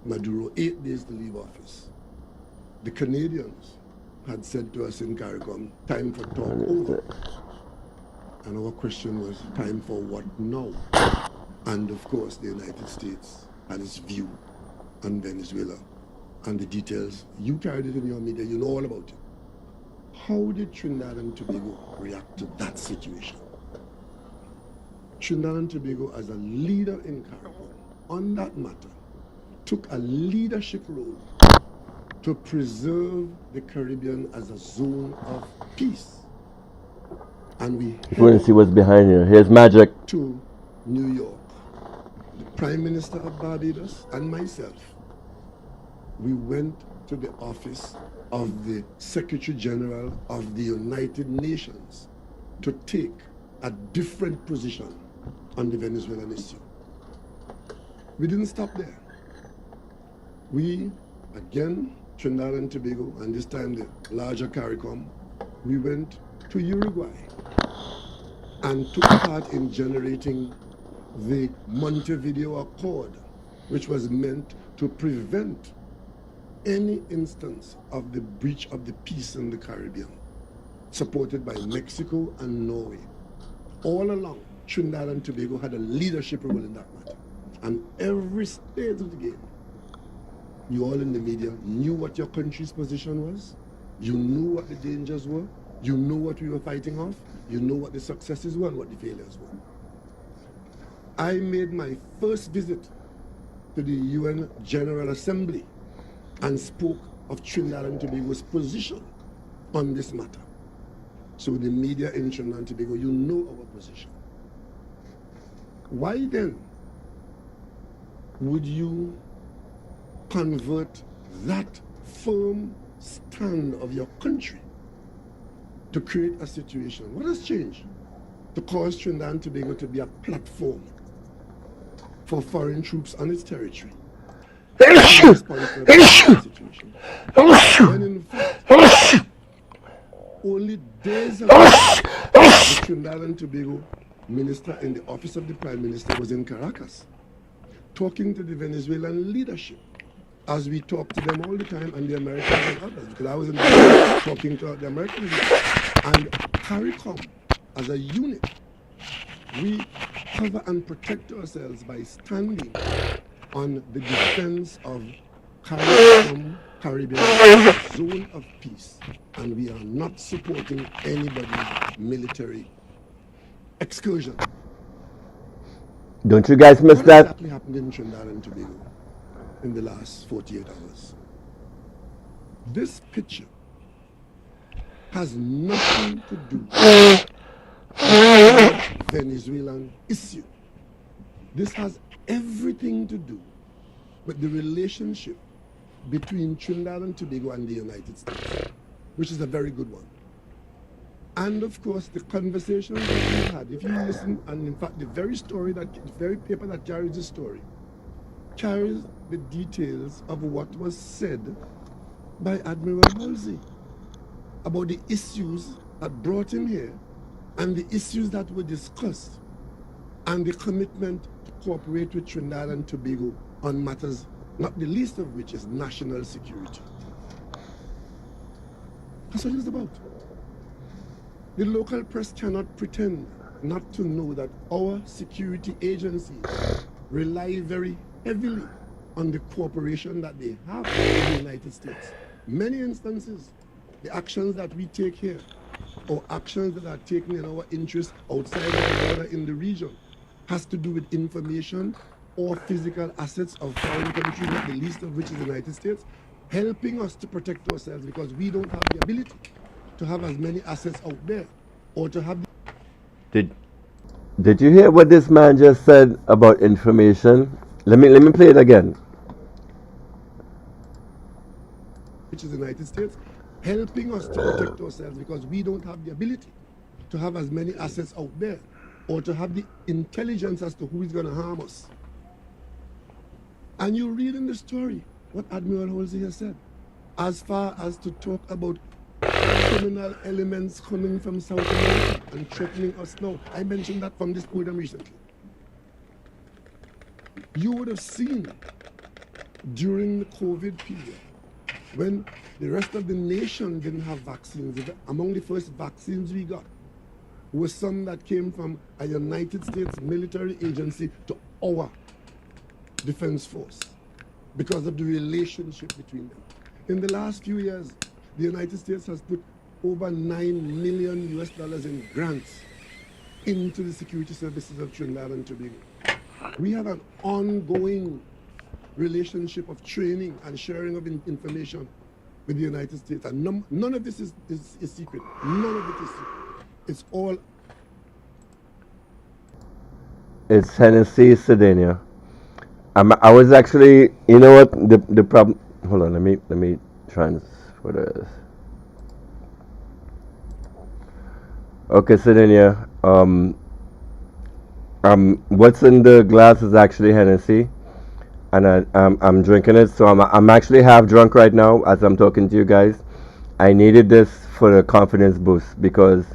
Maduro 8 days to leave office. The Canadians had said to us in CARICOM, time for talk over. And our question was, time for what now? And of course, the United States had its view on Venezuela. And the details, you carried it in your media, you know all about it. How did Trinidad and Tobago react to that situation? Trinidad and Tobago, as a leader in CARICOM, on that matter, took a leadership role to preserve the Caribbean as a zone of peace. And we
want to see what's behind here. Here's magic.
To New York, the Prime Minister of Barbados and myself, we went to the office of the Secretary General of the United Nations to take a different position on the Venezuelan issue. We didn't stop there. We, again, Trinidad and Tobago, and this time the larger CARICOM, we went to Uruguay and took part in generating the Montevideo Accord, which was meant to prevent any instance of the breach of the peace in the Caribbean, supported by Mexico and Norway. All along, Trinidad and Tobago had a leadership role in that matter. And every stage of the game, you all in the media knew what your country's position was, you knew what the dangers were, you knew what we were fighting off, you knew what the successes were and what the failures were. I made my first visit to the UN General Assembly and spoke of Trinidad and Tobago's position on this matter. So the media in Trinidad and Tobago, you know our position. Why then would you convert that firm stand of your country to create a situation? What has changed? To cause Trinidad and Tobago to be a platform for foreign troops on its territory. responsible for the situation. When in fact, only days ago, the Trinidad and Tobago minister in the office of the Prime Minister was in Caracas, talking to the Venezuelan leadership, as we talk to them all the time, and the Americans and others, because I was in the talking to the Americans, and CARICOM, as a unit, we cover and protect ourselves by standing on the defense of CARICOM, Caribbean zone of peace, and we are not supporting anybody's military excursion.
Don't you guys miss
What
that?
exactly happened in Trinidad and Tobago in the last 48 hours? This picture has nothing to do with the Venezuelan issue. This has everything to do with the relationship between Trinidad and Tobago and the United States, which is a very good one. And of course, the conversations that we had, if you listen, and in fact, the very paper that carries the story, carries the details of what was said by Admiral Halsey about the issues that brought him here and the issues that were discussed and the commitment to cooperate with Trinidad and Tobago on matters, not the least of which is national security. That's what it's about. The local press cannot pretend not to know that our security agencies rely very heavily on the cooperation that they have with the United States. Many instances, the actions that we take here, or actions that are taken in our interest outside the border in the region, has to do with information or physical assets of foreign countries, not the least of which is the United States, helping us to protect ourselves because we don't have the ability to have as many assets out there or to have
Did you hear what this man just said about information? Let me play it again.
which is the United States, helping us to protect ourselves because we don't have the ability to have as many assets out there or to have the intelligence as to who is going to harm us. And you read in the story what Admiral Halsey has said, as far as to talk about criminal elements coming from South America and threatening us now. I mentioned that from this podium recently. You would have seen during the COVID period, when the rest of the nation didn't have vaccines, among the first vaccines we got were some that came from a United States military agency to our defense force because of the relationship between them. In the last few years, the United States has put over $9 million US in grants into the security services of Trinidad and Tobago. We have an ongoing relationship of training and sharing of information with the United States. And none of this is secret. None of it is secret. It's all.
It's Hennessy, Sardinia. I was actually, you know what, the problem. Hold on, let me transfer this. Okay, Sardinia. What's in the glass is actually Hennessy, and I'm drinking it. So I'm actually half drunk right now as I'm talking to you guys. I needed this for the confidence boost because,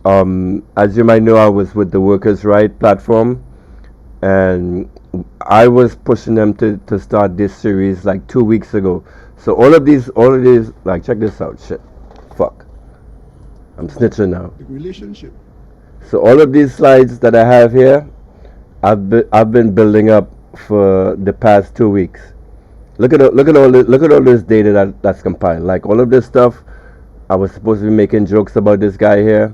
as you might know, I was with the Workers' Right platform, and I was pushing them to start this series like 2 weeks ago. So all of these, like, check this out. Shit, fuck, I'm snitching now.
The relationship.
So all of these slides that I have here, I've been building up for the past 2 weeks. Look at all this data that's compiled. Like all of this stuff, I was supposed to be making jokes about this guy here.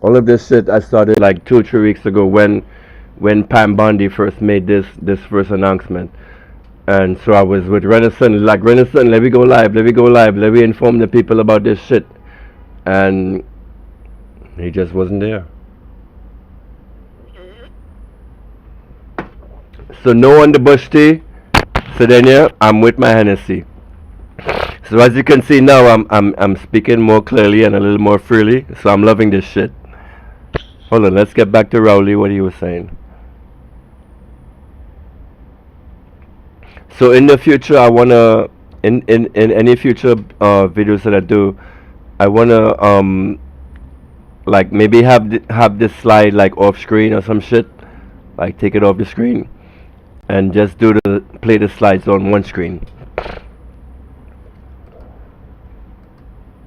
All of this shit I started like 2 or 3 weeks ago when Pam Bondi first made this first announcement. And so I was with Renaissance, like, Renaissance, let me go live, let me inform the people about this shit. And he just wasn't there. So no on the bush tea, Sardinia, I'm with my Hennessy. So as you can see now, I'm speaking more clearly and a little more freely. So I'm loving this shit. Hold on, let's get back to Rowley, what he was saying. So in the future, I wanna in any future videos that I do, I wanna like maybe have this slide like off screen or some shit, like take it off the screen, and just play the slides on one screen.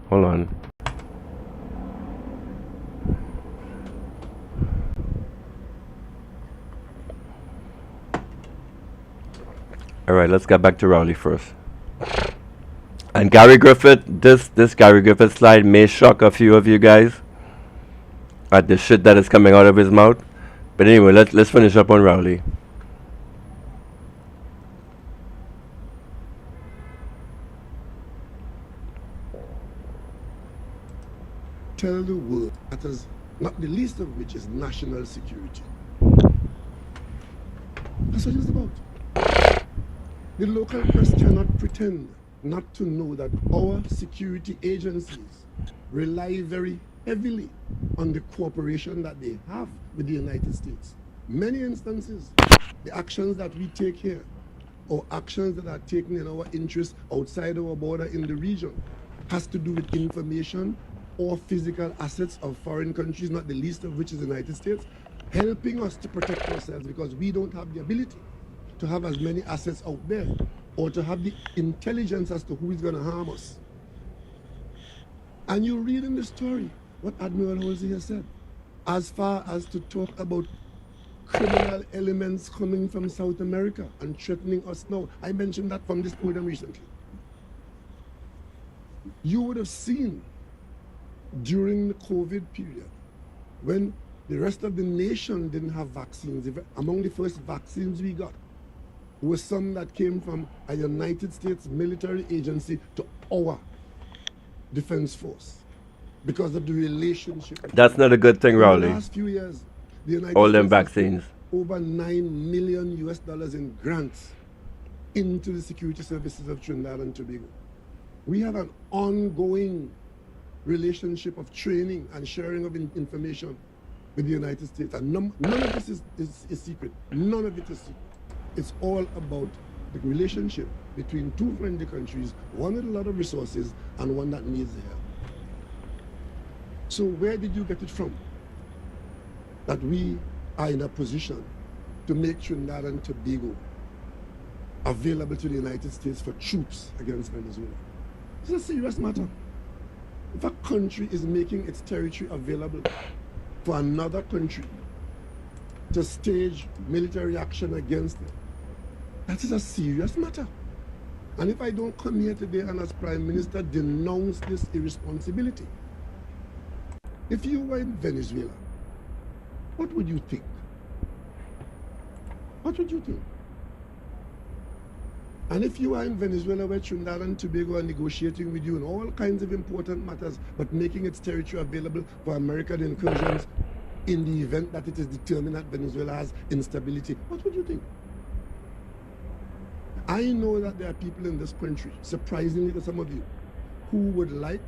Hold on. All right, let's get back to Rowley first. And Gary Griffith, this Gary Griffith slide may shock a few of you guys at the shit that is coming out of his mouth. But anyway, let's finish up on Rowley.
Tell the world matters, not the least of which is national security. That's what it's about. The local press cannot pretend not to know that our security agencies rely very heavily on the cooperation that they have with the United States. Many instances, the actions that we take here, or actions that are taken in our interest outside our border in the region, has to do with information or physical assets of foreign countries, not the least of which is the United States, helping us to protect ourselves because we don't have the ability to have as many assets out there or to have the intelligence as to who is going to harm us. And you read in the story what Admiral Halsey has said, as far as to talk about criminal elements coming from South America and threatening us now. I mentioned that from this podium recently. You would have seen during the COVID period, when the rest of the nation didn't have vaccines, among the first vaccines we got were some that came from a United States military agency to our defense force because of the relationship.
That's not a good thing, Rowley.
In the last few years, the United
All
States
them vaccines.
over $9 million in grants into the security services of Trinidad and Tobago. We have an ongoing relationship of training and sharing of information with the United States. And none of this is secret. None of it is secret. It's all about the relationship between two friendly countries, one with a lot of resources and one that needs help. So where did you get it from? That we are in a position to make Trinidad and Tobago available to the United States for troops against Venezuela. It's a serious matter. If a country is making its territory available for another country to stage military action against it, that is a serious matter. And if I don't come here today and as Prime Minister denounce this irresponsibility, if you were in Venezuela, what would you think? What would you think? And if you are in Venezuela where Trinidad and Tobago are negotiating with you on all kinds of important matters, but making its territory available for American incursions in the event that it is determined that Venezuela has instability, what would you think? I know that there are people in this country, surprisingly to some of you, who would like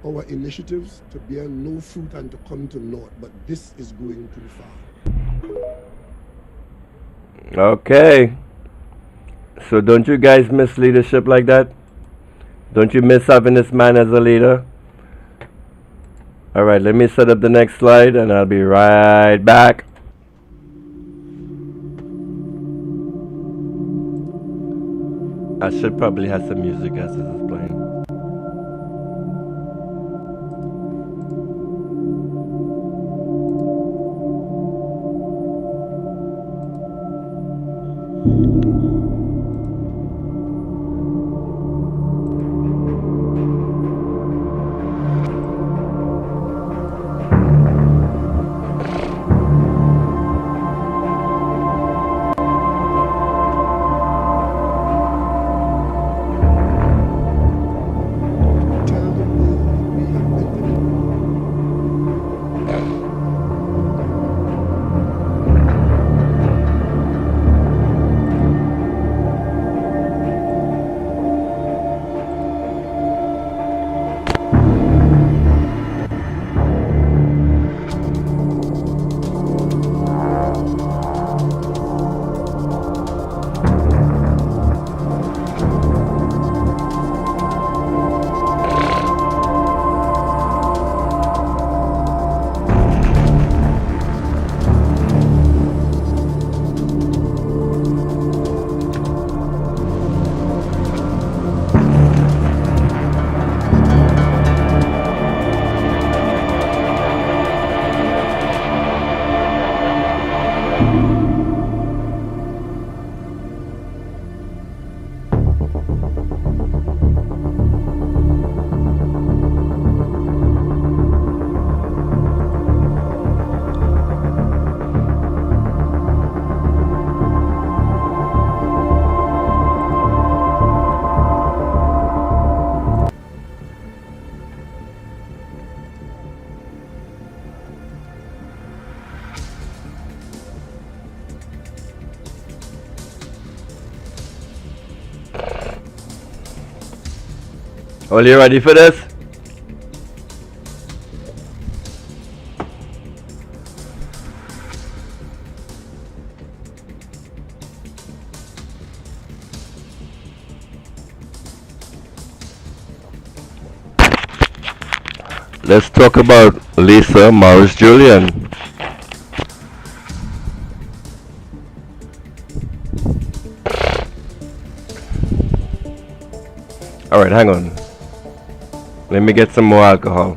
our initiatives to bear no fruit and to come to naught, but this is going too far.
Okay. So don't you guys miss leadership like that? Don't you miss having this man as a leader? Alright, let me set up the next slide and I'll be right back. I should probably have some music as this is playing. Are you ready for this? Let's talk about Lisa Morris Julian. Alright, hang on. Let me get some more alcohol.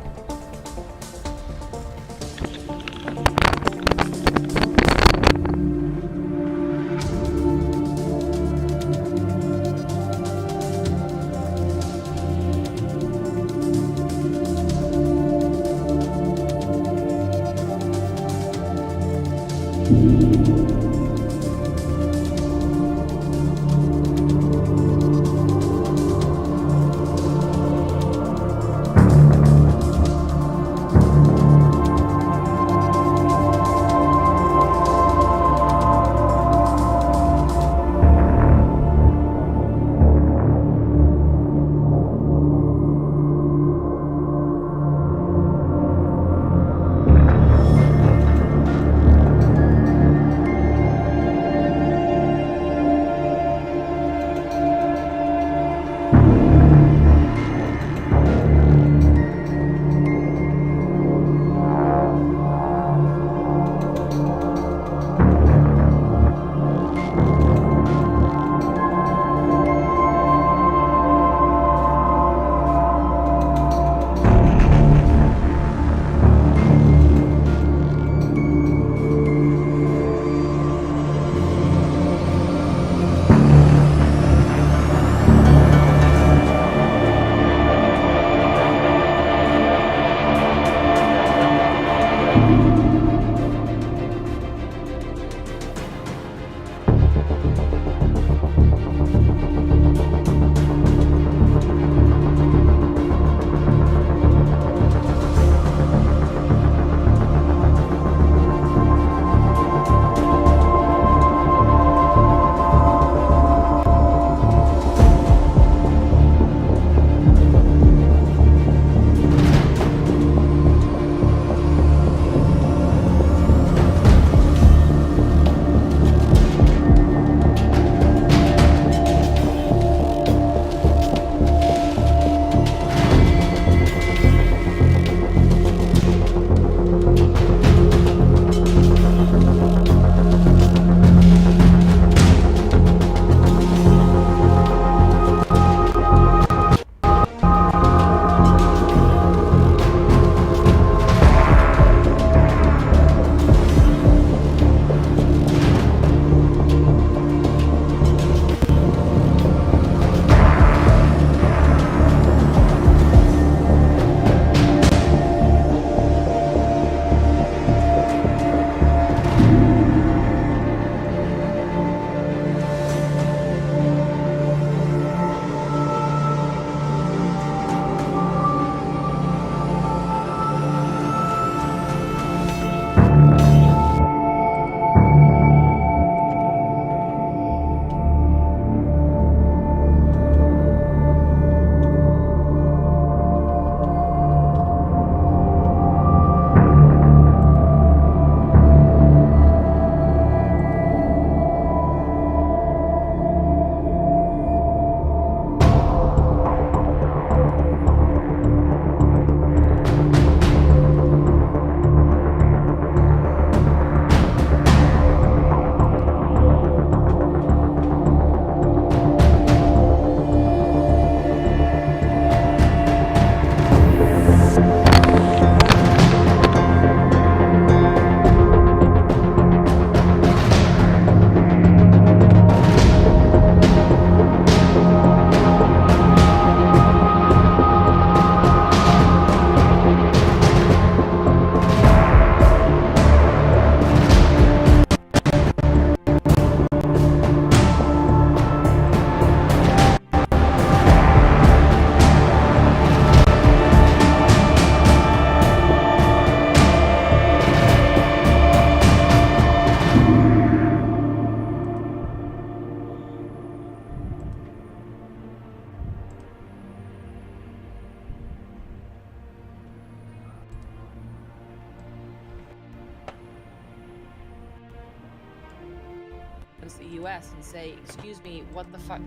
against the US and say, excuse me, what the fuck?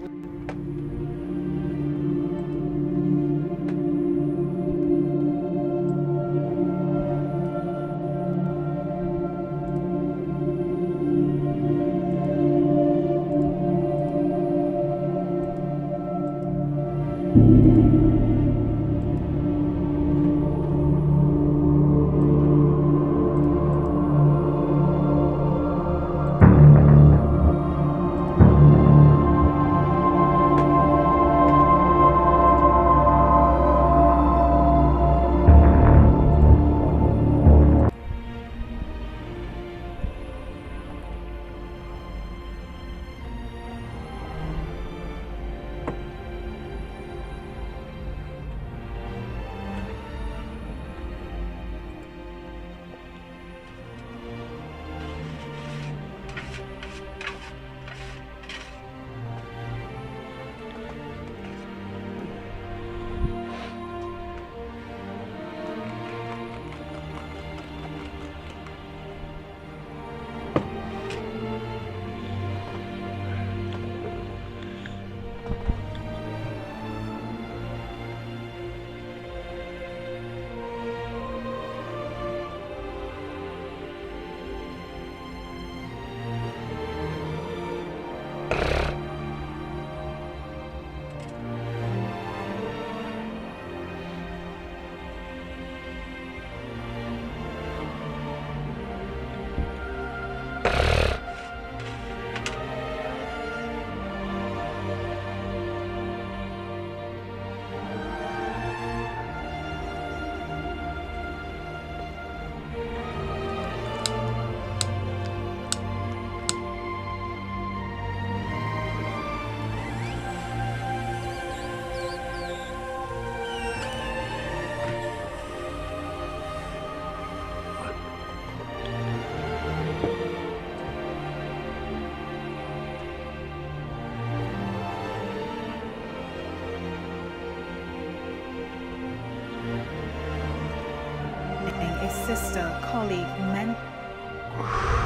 Sister, colleague, mentor.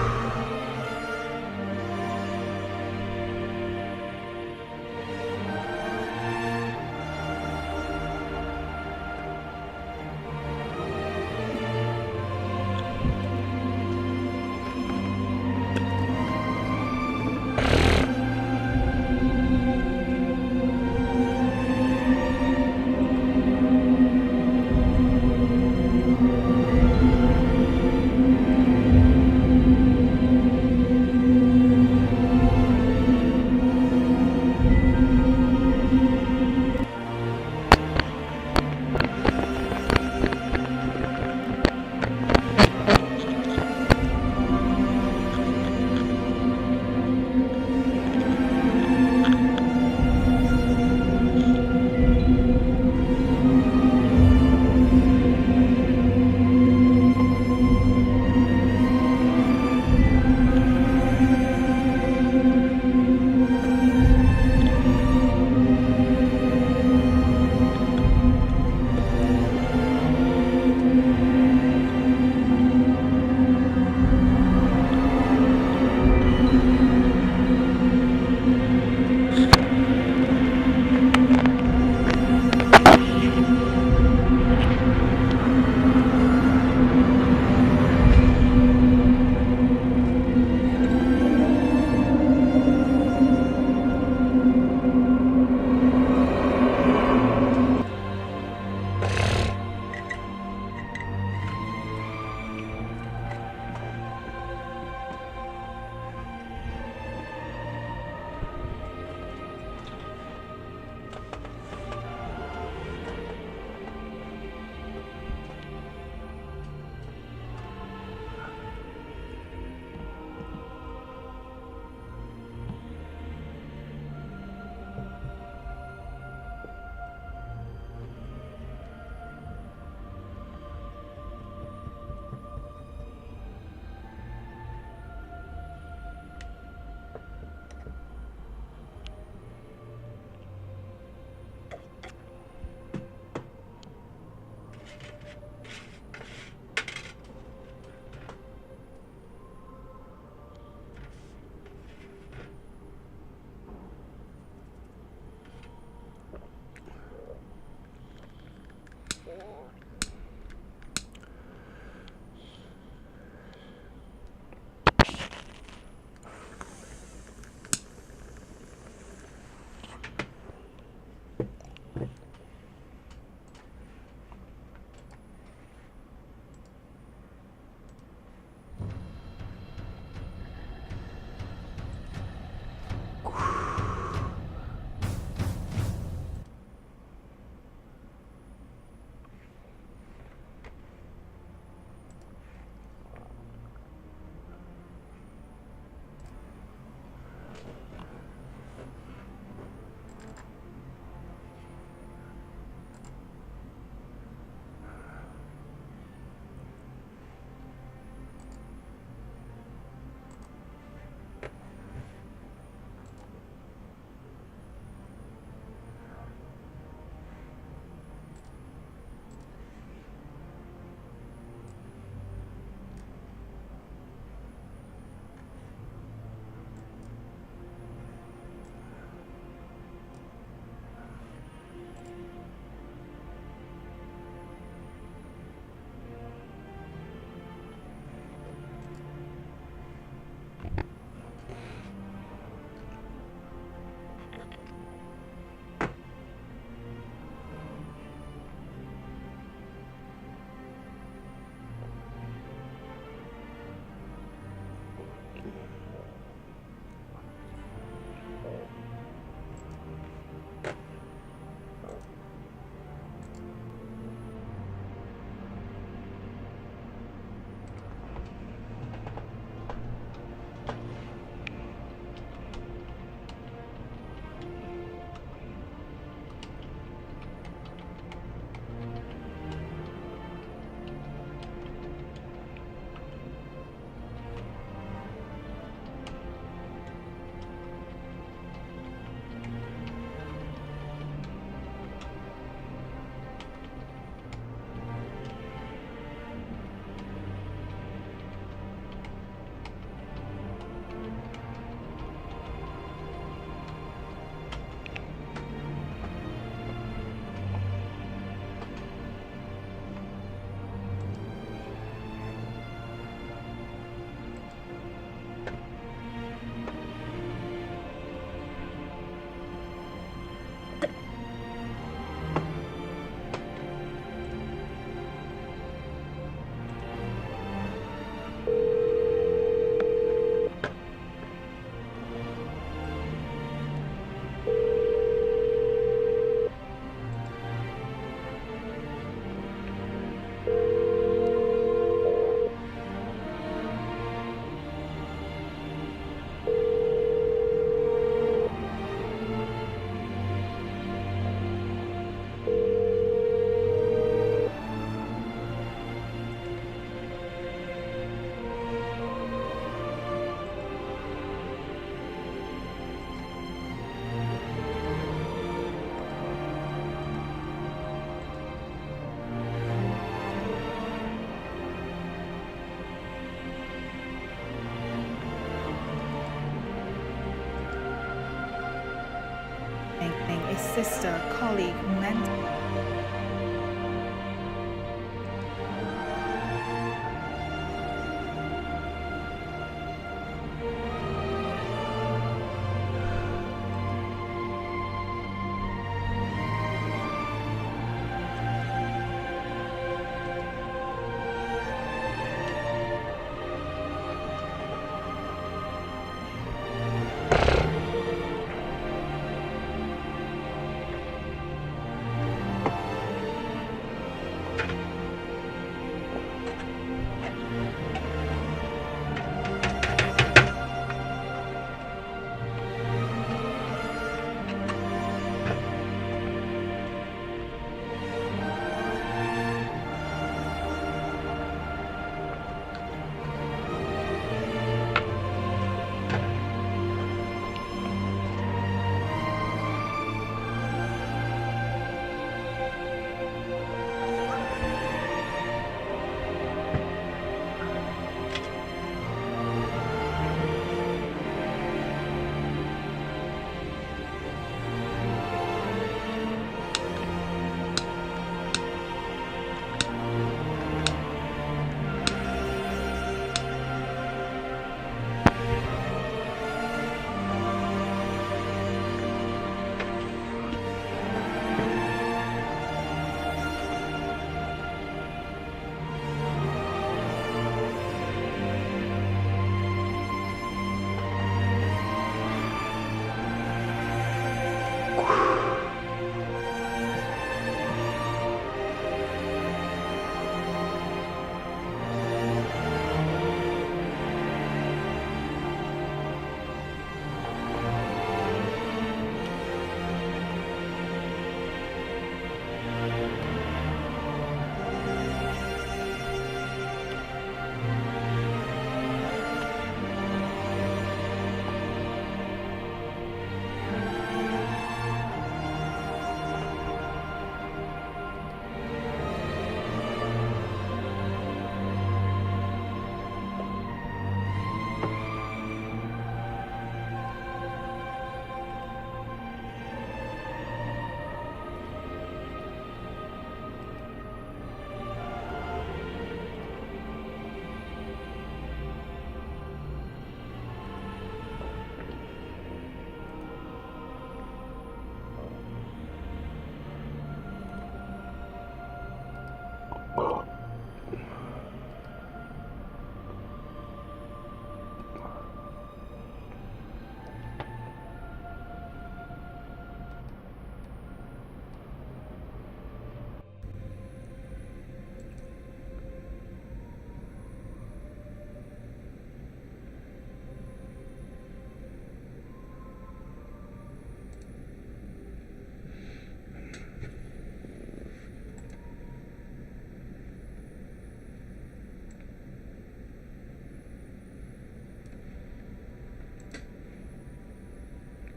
sister, colleague, mentor.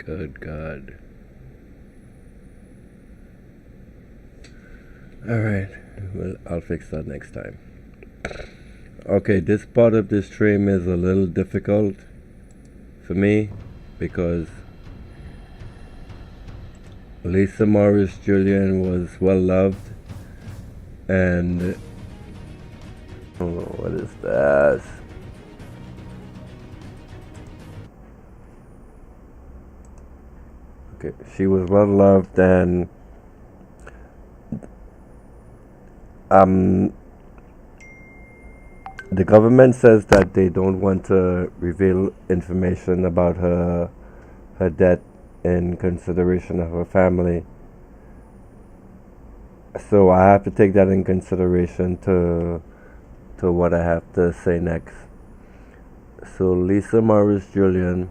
Good God. Alright, well, I'll fix that next time. Okay, this part of the stream is a little difficult for me because Lisa Morris Julian was well loved, and oh, what is that? Okay, she was well loved, and the government says that they don't want to reveal information about her death in consideration of her family. So I have to take that in consideration to what I have to say next. So Lisa Morris Julian,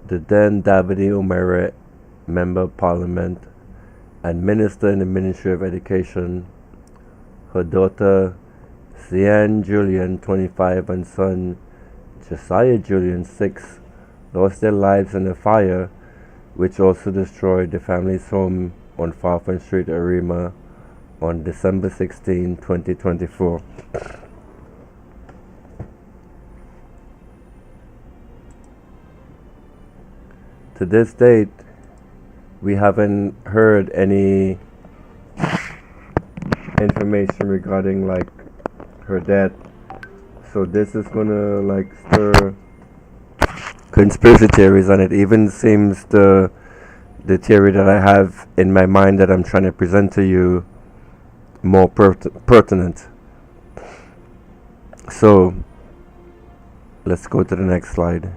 the then Davide O'Meara Member of Parliament and Minister in the Ministry of Education, her daughter Sian Julian, 25, and son Josiah Julian, 6, lost their lives in a fire which also destroyed the family's home on Farfan Street, Arima, on December 16, 2024. To this date, we haven't heard any information regarding like her death. So this is gonna like stir conspiracy theories, and it even seems the theory that I have in my mind that I'm trying to present to you more pertinent. So let's go to the next slide.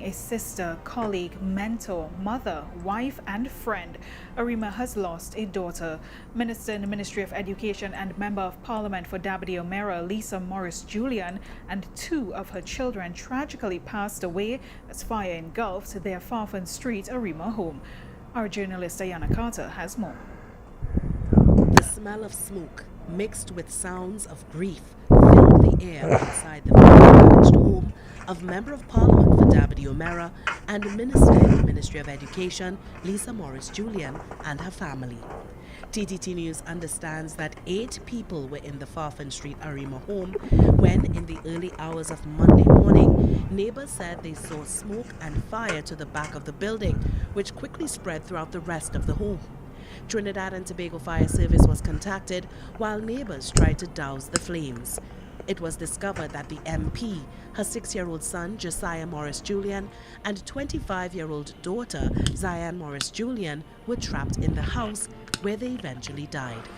A sister, colleague, mentor, mother, wife, and friend, Arima has lost a daughter. Minister in the Ministry of Education and Member of Parliament for Dabadi Omera, Lisa Morris Julian, and 2 of her children tragically passed away as fire engulfed their Farfan Street Arima home. Our journalist Diana Carter has more.
The smell of smoke mixed with sounds of grief filled the air inside the fire-ravaged home of Member of Parliament for Dabadi Omera and Minister in the Ministry of Education, Lisa Morris Julian, and her family. TTT News understands that 8 people were in the Farfan Street Arima home when, in the early hours of Monday morning, neighbors said they saw smoke and fire to the back of the building, which quickly spread throughout the rest of the home. Trinidad and Tobago Fire Service was contacted while neighbors tried to douse the flames. It was discovered that the MP, her 6-year-old son Josiah Morris Julian, and 25-year-old daughter Zion Morris Julian were trapped in the house where they eventually died.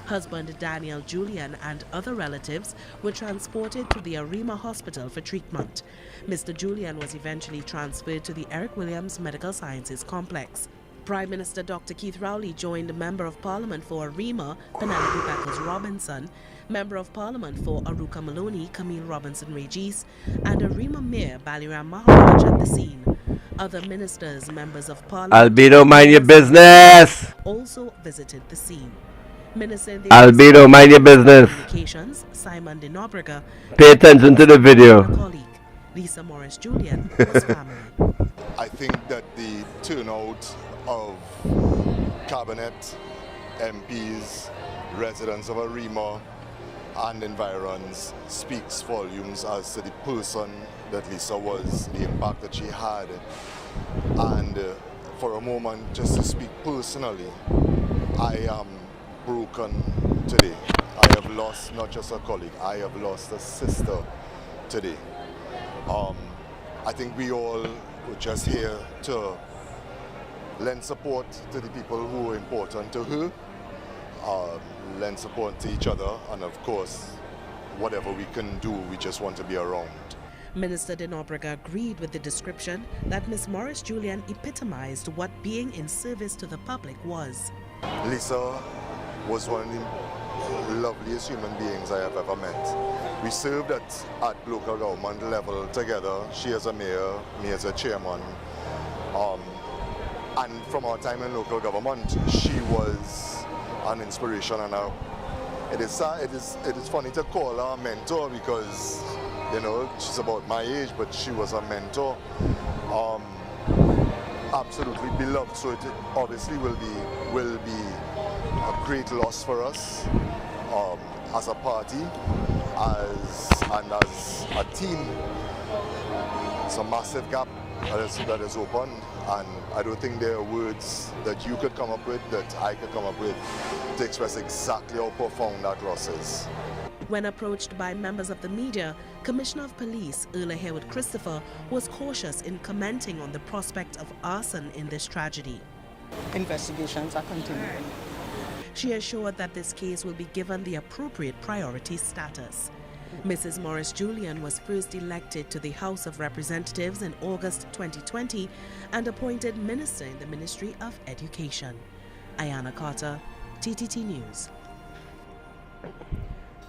Husband Daniel Julian and other relatives were transported to the Arima Hospital for treatment. Mr. Julian was eventually transferred to the Eric Williams Medical Sciences Complex. Prime Minister Dr. Keith Rowley joined Member of Parliament for Arima, Penelope Beckles Robinson, Member of Parliament for Aruka Maloney, Camille Robinson Regis, and Arima Mayor Baliram Maharaj at the scene. Other ministers, members of Parliament,
Albedo, mind your business!
Also visited the scene. Minister in the
Albedo, mind your business!
Communications, Simon de Nobrega,
Pay attention to the video.
Colleague, Lisa Morris Julian, was family.
I think that the turnout of cabinet, MPs, residents of Arima and environs speaks volumes as to the person that Lisa was, the impact that she had. And for a moment, just to speak personally, I am broken today. I have lost not just a colleague, I have lost a sister today. I think we all were just here to lend support to the people who were important to her, lend support to each other, and of course, whatever we can do, we just want to be around.
Minister de Nobrega agreed with the description that Ms. Morris Julian epitomized what being in service to the public was.
Lisa was one of the loveliest human beings I have ever met. We served at local government level together, she as a mayor, me as a chairman. And from our time in local government, she was an inspiration, and it is funny to call her a mentor because, you know, she's about my age, but she was a mentor. Absolutely beloved, so it obviously will be a great loss for us as a party, as a team. It's a massive gap that is opened, and I don't think there are words that you could come up with, that I could come up with, to express exactly how profound that loss is.
When approached by members of the media, Commissioner of Police Erla Harewood Christopher was cautious in commenting on the prospect of arson in this tragedy.
Investigations are continuing.
She assured that this case will be given the appropriate priority status. Mrs. Morris Julian was first elected to the House of Representatives in August 2020 and appointed Minister in the Ministry of Education. Ayana Carter, TTT News.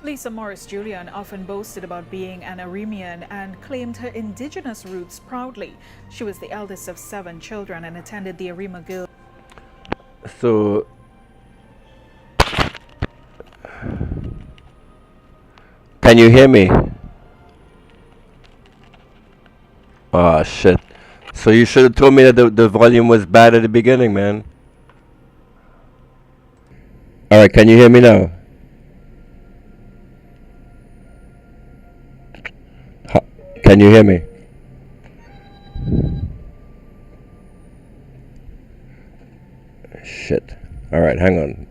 Lisa Morris Julian often boasted about being an Arimian and claimed her indigenous roots proudly. She was the eldest of 7 children and attended the Arima Girls.
So, can you hear me? Oh shit. So you should have told me that the volume was bad at the beginning, man. Alright, can you hear me now? Can you hear me? Shit. All right, hang on.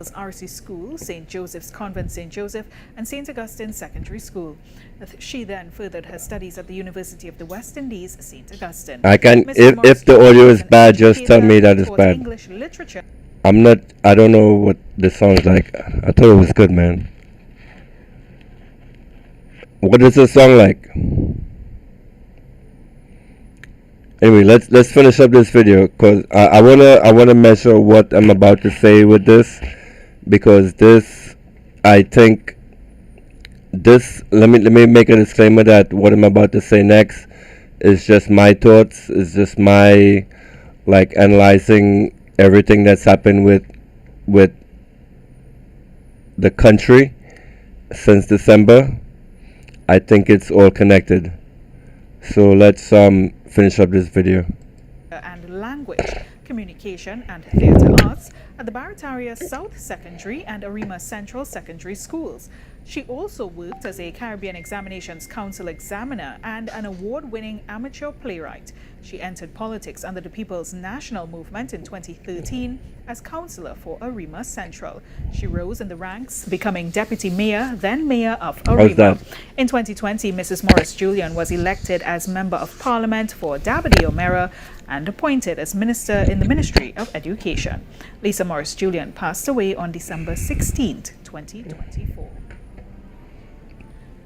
RC School, St. Joseph's Convent St. Joseph, and St. Augustine Secondary School. She then furthered her studies at the University of the West Indies, St. Augustine.
I can, if the audio is bad, just tell me that it's bad.
English literature.
I don't know what this sounds like. I thought it was good, man. What is the song like? Anyway, let's finish up this video, because I wanna measure what I'm about to say with this, because this, I think this, let me make a disclaimer that what I'm about to say next is just my thoughts, is just my analyzing everything that's happened with the country since December. I think it's all connected. So let's finish up this video.
And language, communication and theatre arts at the Barataria South Secondary and Arima Central Secondary Schools. She also worked as a Caribbean Examinations Council examiner and an award-winning amateur playwright. She entered politics under the People's National Movement in 2013 as councillor for Arima Central. She rose in the ranks, becoming deputy mayor, then mayor of Arima. In 2020, Mrs. Morris Julian was elected as member of parliament for Dabadi O'Meara and appointed as minister in the Ministry of Education. Lisa Morris Julian passed away on December 16, 2024.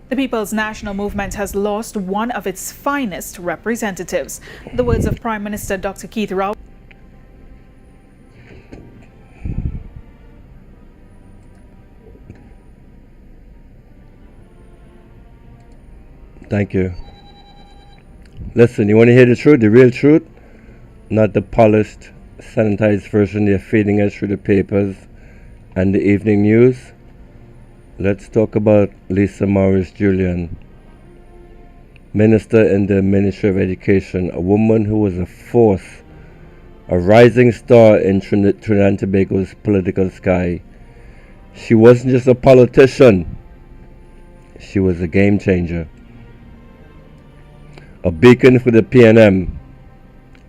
The People's National Movement has lost one of its finest representatives. The words of Prime Minister Dr. Keith Rao.
Thank you. Listen, you want to hear the truth, the real truth? Not the polished, sanitized version they're feeding us through the papers and the evening news. Let's talk about Lisa Morris Julian, Minister in the Ministry of Education, a woman who was a force, a rising star in Trinidad and Tobago's political sky. She wasn't just a politician, she was a game changer. A beacon for the PNM.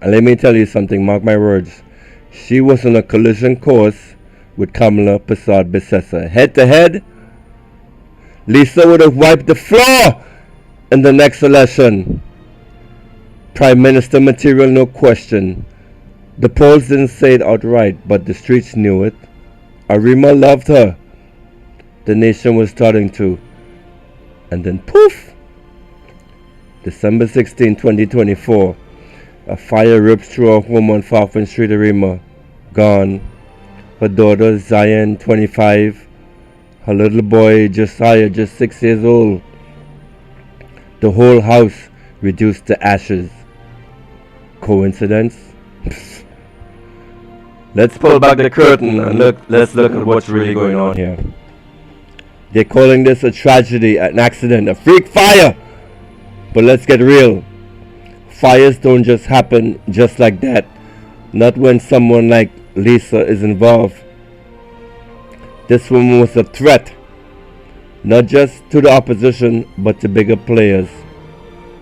And let me tell you something, mark my words. She was on a collision course with Kamala Persad-Bissessar. Head to head, Lisa would have wiped the floor in the next election. Prime Minister material, no question. The polls didn't say it outright, but the streets knew it. Arima loved her. The nation was starting to. And then poof! December 16, 2024. A fire rips through her home on Falcon Street, Arima. Gone. Her daughter, Zion, 25. Her little boy, Josiah, just 6 years old. The whole house reduced to ashes. Coincidence? Let's pull back the curtain and let's look at what's really going on here. They're calling this a tragedy, an accident, a freak fire. But let's get real. Fires don't just happen just like that. Not when someone like Lisa is involved. This woman was a threat, not just to the opposition, but to bigger players.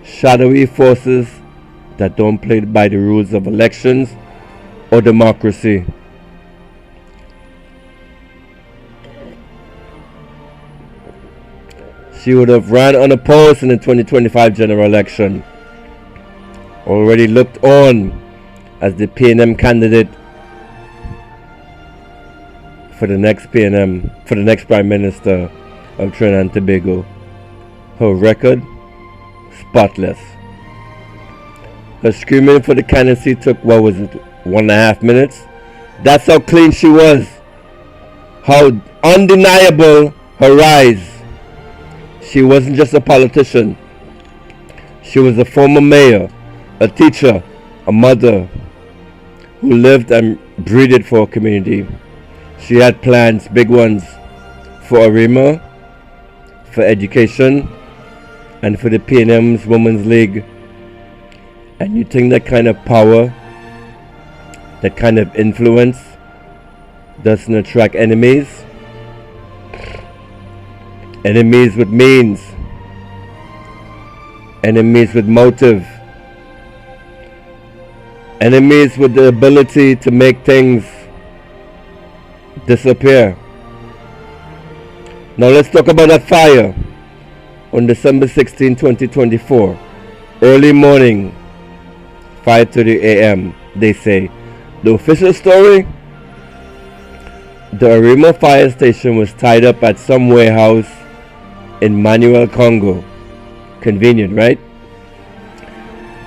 Shadowy forces that don't play by the rules of elections or democracy. She would have ran unopposed in the 2025 general election. Already looked on as the PNM candidate for the next Prime Minister of Trinidad and Tobago. Her record, spotless. Her screaming for the candidacy took, 1.5 minutes? That's how clean she was. How undeniable her rise. She wasn't just a politician. She was a former mayor, a teacher, a mother who lived and breathed for her community. She had plans, big ones, for Arima, for education, and for the PNM's Women's League. And you think that kind of power, that kind of influence, doesn't attract enemies? Enemies with means, enemies with motive, enemies with the ability to make things disappear. Now let's talk about that fire on December 16, 2024. Early morning, 5:30 a.m., they say. The official story? The Arima fire station was tied up at some warehouse in Manuel, Congo. Convenient, right?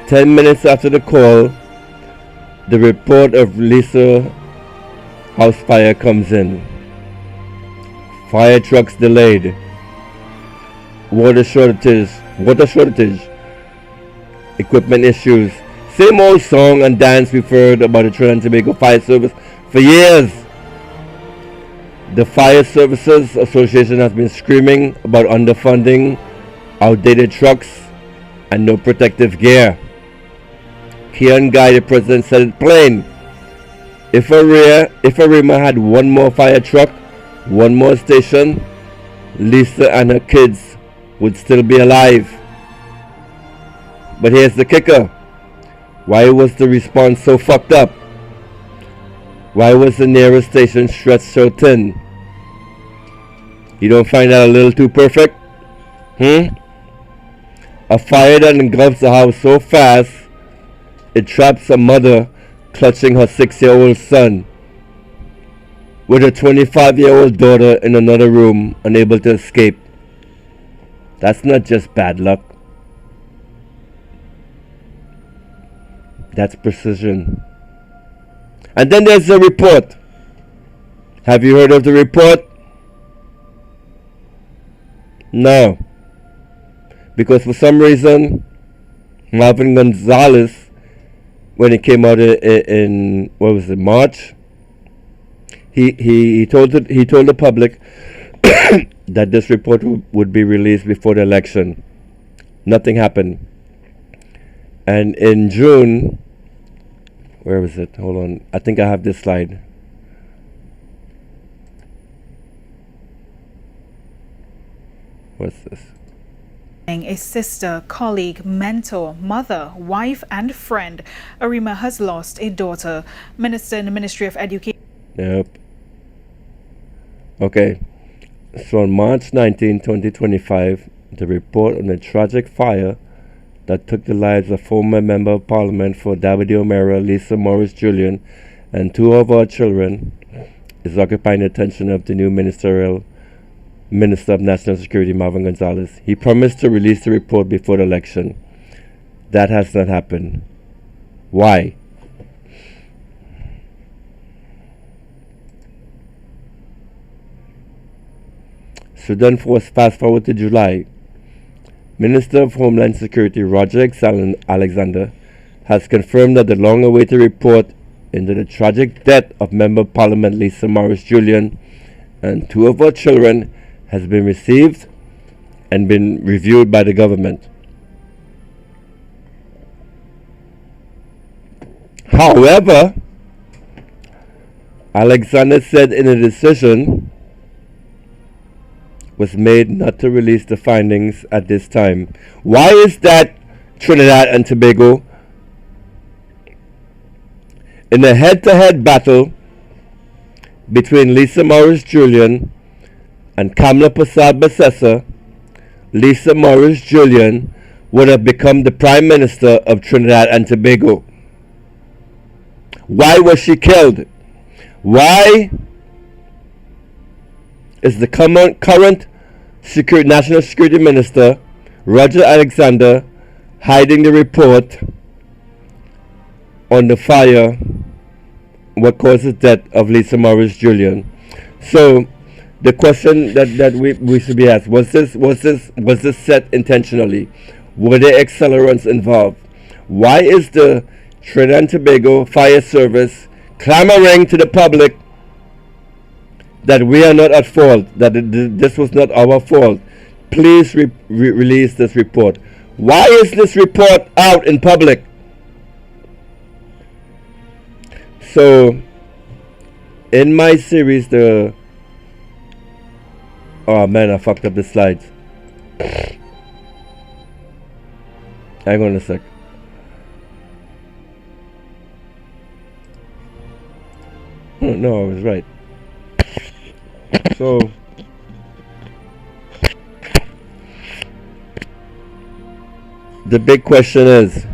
10 minutes after the call, the report of Lisa house fire comes in. Fire trucks delayed. Water shortage. Equipment issues. Same old song and dance we've heard about the Trinidad and Tobago Fire Service for years. The Fire Services Association has been screaming about underfunding, outdated trucks, and no protective gear. Kian Guy, the president, said it plain. If Arima had one more fire truck, one more station, Lisa and her kids would still be alive. But here's the kicker. Why was the response so fucked up? Why was the nearest station stretched so thin? You don't find that a little too perfect? A fire that engulfs the house so fast, it traps a mother clutching her 6-year-old son, with her 25-year-old daughter in another room, unable to escape. That's not just bad luck. That's precision. And then there's the report. Have you heard of the report? No. Because for some reason, Marvin Gonzalez, when it came out in what was it, March, he told the public that this report would be released before the election. Nothing happened. And in June, where was it? Hold on. I think I have this slide. What's this?
A sister, colleague, mentor, mother, wife, and friend, Arima has lost a daughter. Minister in the Ministry of Education.
Yep. Okay. So on March 19, 2025, the report on the tragic fire that took the lives of former Member of Parliament for Dabadie-O'Meara, Lisa Morris Julian, and 2 of our children is occupying the attention of the new Minister of National Security, Marvin Gonzalez. He promised to release the report before the election. That has not happened. Why? So then fast forward to July. Minister of Homeland Security Roger Alexander has confirmed that the long-awaited report into the tragic death of Member of Parliament Lisa Morris Julian and 2 of her children has been received and been reviewed by the government. However, Alexander said in a decision was made not to release the findings at this time. Why is that, Trinidad and Tobago? In a head-to-head battle between Lisa Morris Julian and Kamla Persad-Bissessar, Lisa Morris Julian would have become the Prime Minister of Trinidad and Tobago. Why was she killed? Why is the current National Security Minister, Roger Alexander, hiding the report on the fire, what caused the death of Lisa Morris Julian? So the question that we should be asked, was this set intentionally? Were there accelerants involved? Why is the Trinidad and Tobago Fire Service clamoring to the public that we are not at fault, that this was not our fault? Please release this report. Why is this report out in public? So, in my series, oh man, I fucked up the slides. Hang on a sec. Oh, no, I was right. So, the big question is,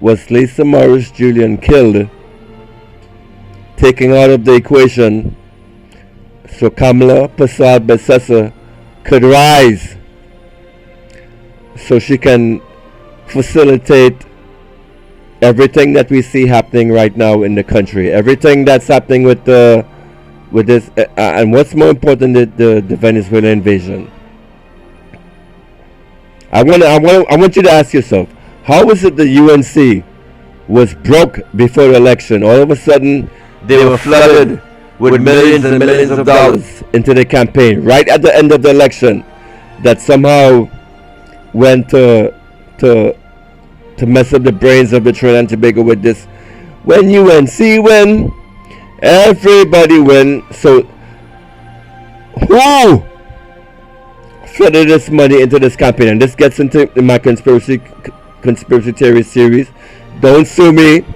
was Lisa Morris Julian killed, taking out of the equation so Kamala Prasad Besessa could rise so she can facilitate everything that we see happening right now in the country, everything that's happening with this, and what's more important, the Venezuelan invasion. I want you to ask yourself, how is it the UNC was broke before the election? All of a sudden, they were flooded with millions and millions of dollars into the campaign right at the end of the election, that somehow went to mess up the brains of the Trinidad and Tobago with this. When UNC win, everybody win. So who flooded this money into this campaign? And this gets into my conspiracy theory series. Don't sue me,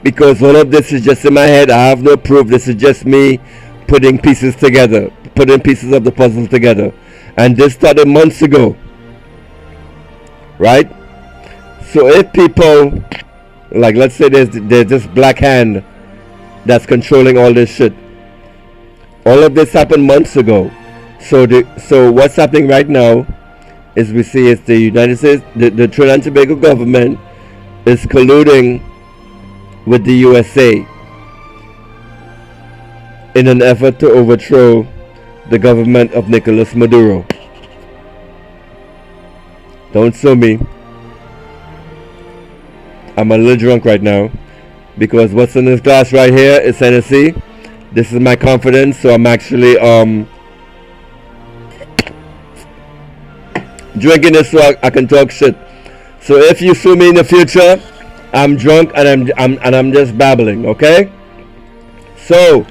because all of this is just in my head. I have no proof. This is just me putting pieces together, putting pieces of the puzzle together. And this started months ago, right? So if people, like, let's say there's this black hand that's controlling all this shit, all of this happened months ago. So what's happening right now is we see it's the United States, the Trinidad and Tobago government is colluding with the USA in an effort to overthrow the government of Nicolas Maduro. Don't sue me. I'm a little drunk right now because what's in this glass right here is Hennessy. This is my confidence, so I'm actually drinking this so I can talk shit. So if you sue me in the future, I'm drunk and I'm just babbling, okay? So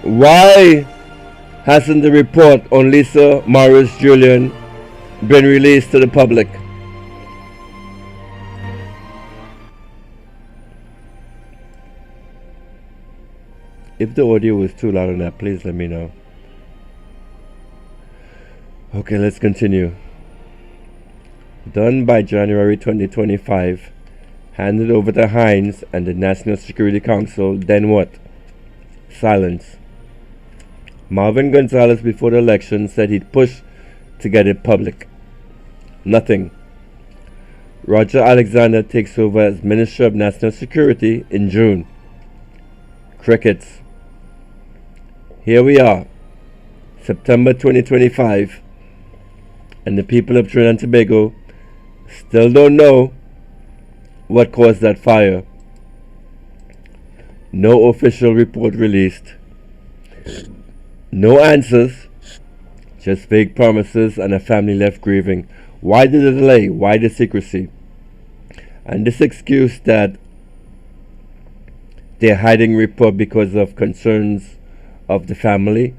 why hasn't the report on Lisa Morris Julian been released to the public? If the audio was too loud on that, please let me know. Okay, let's continue. Done by January 2025, handed over to Hines and the National Security Council, then what? Silence. Marvin Gonzalez before the election said he'd push to get it public. Nothing. Roger Alexander takes over as Minister of National Security in June. Crickets. Here we are, September 2025, and the people of Trinidad and Tobago still don't know what caused that fire. No official report released. No answers, just vague promises and a family left grieving. Why the delay? Why the secrecy? And this excuse that they're hiding report because of concerns of the family.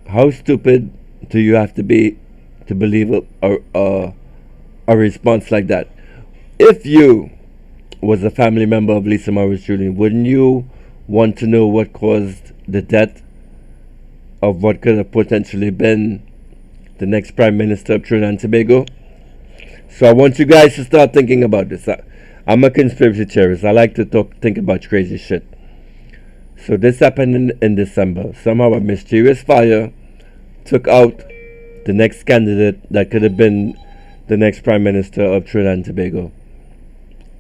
How stupid do you have to be to believe a response like that? If you was a family member of Lisa Morris Julian, wouldn't you want to know what caused the death of what could have potentially been the next Prime Minister of Trinidad and Tobago? So I want you guys to start thinking about this. I'm a conspiracy theorist. I like to think about crazy shit. So this happened in December. Somehow a mysterious fire took out the next candidate that could have been the next Prime Minister of Trinidad and Tobago.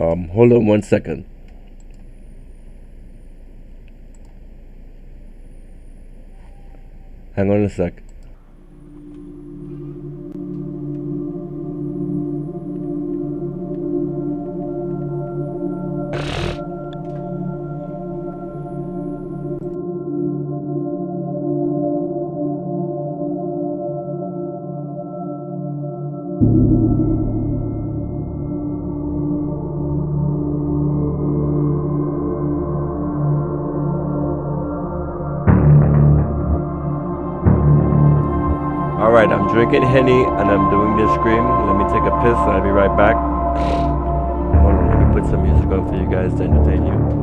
Hold on 1 second. Hang on a sec. drinking Henny and I'm doing this scream. Let me take a piss. I'll be right back. Hold on, let me put some music on for you guys to entertain you.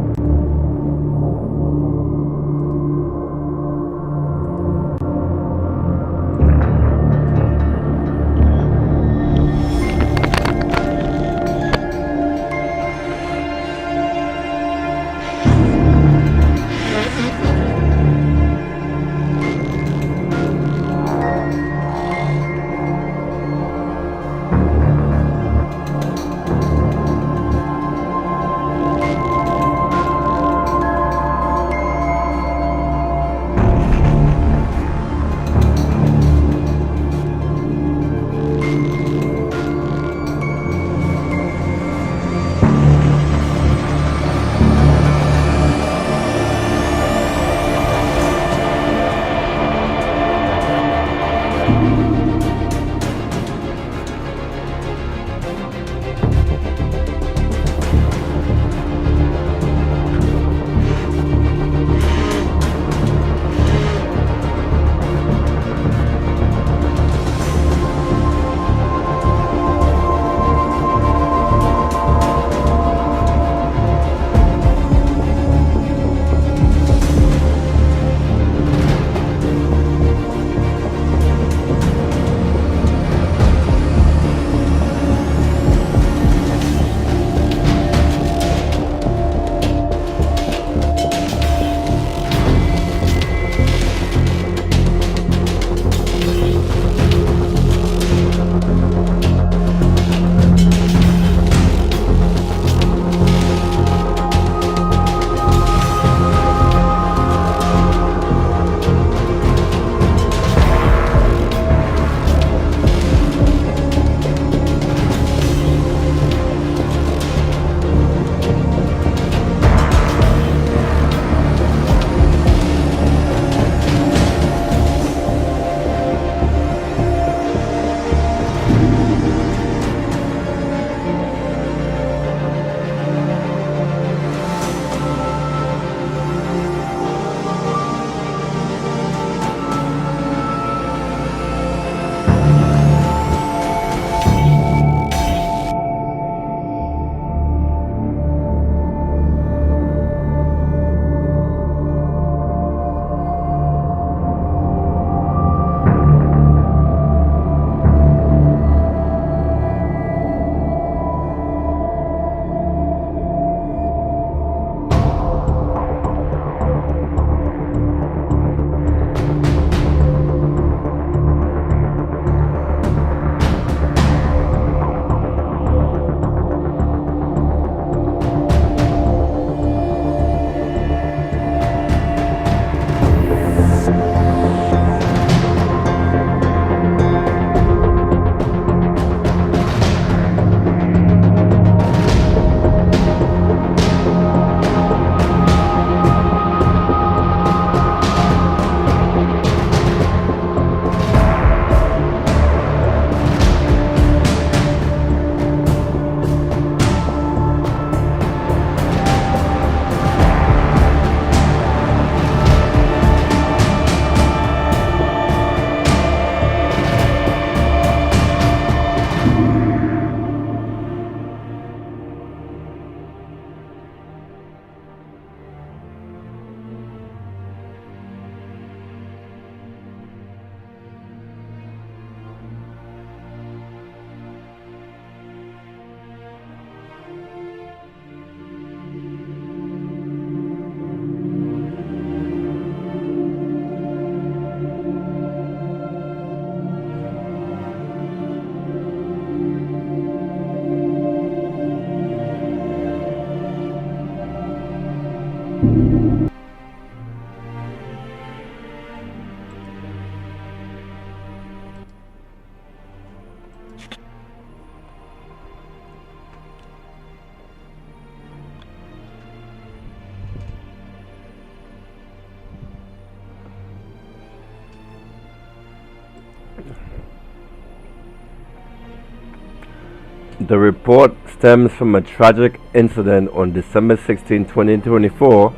The report stems from a tragic incident on December 16, 2024,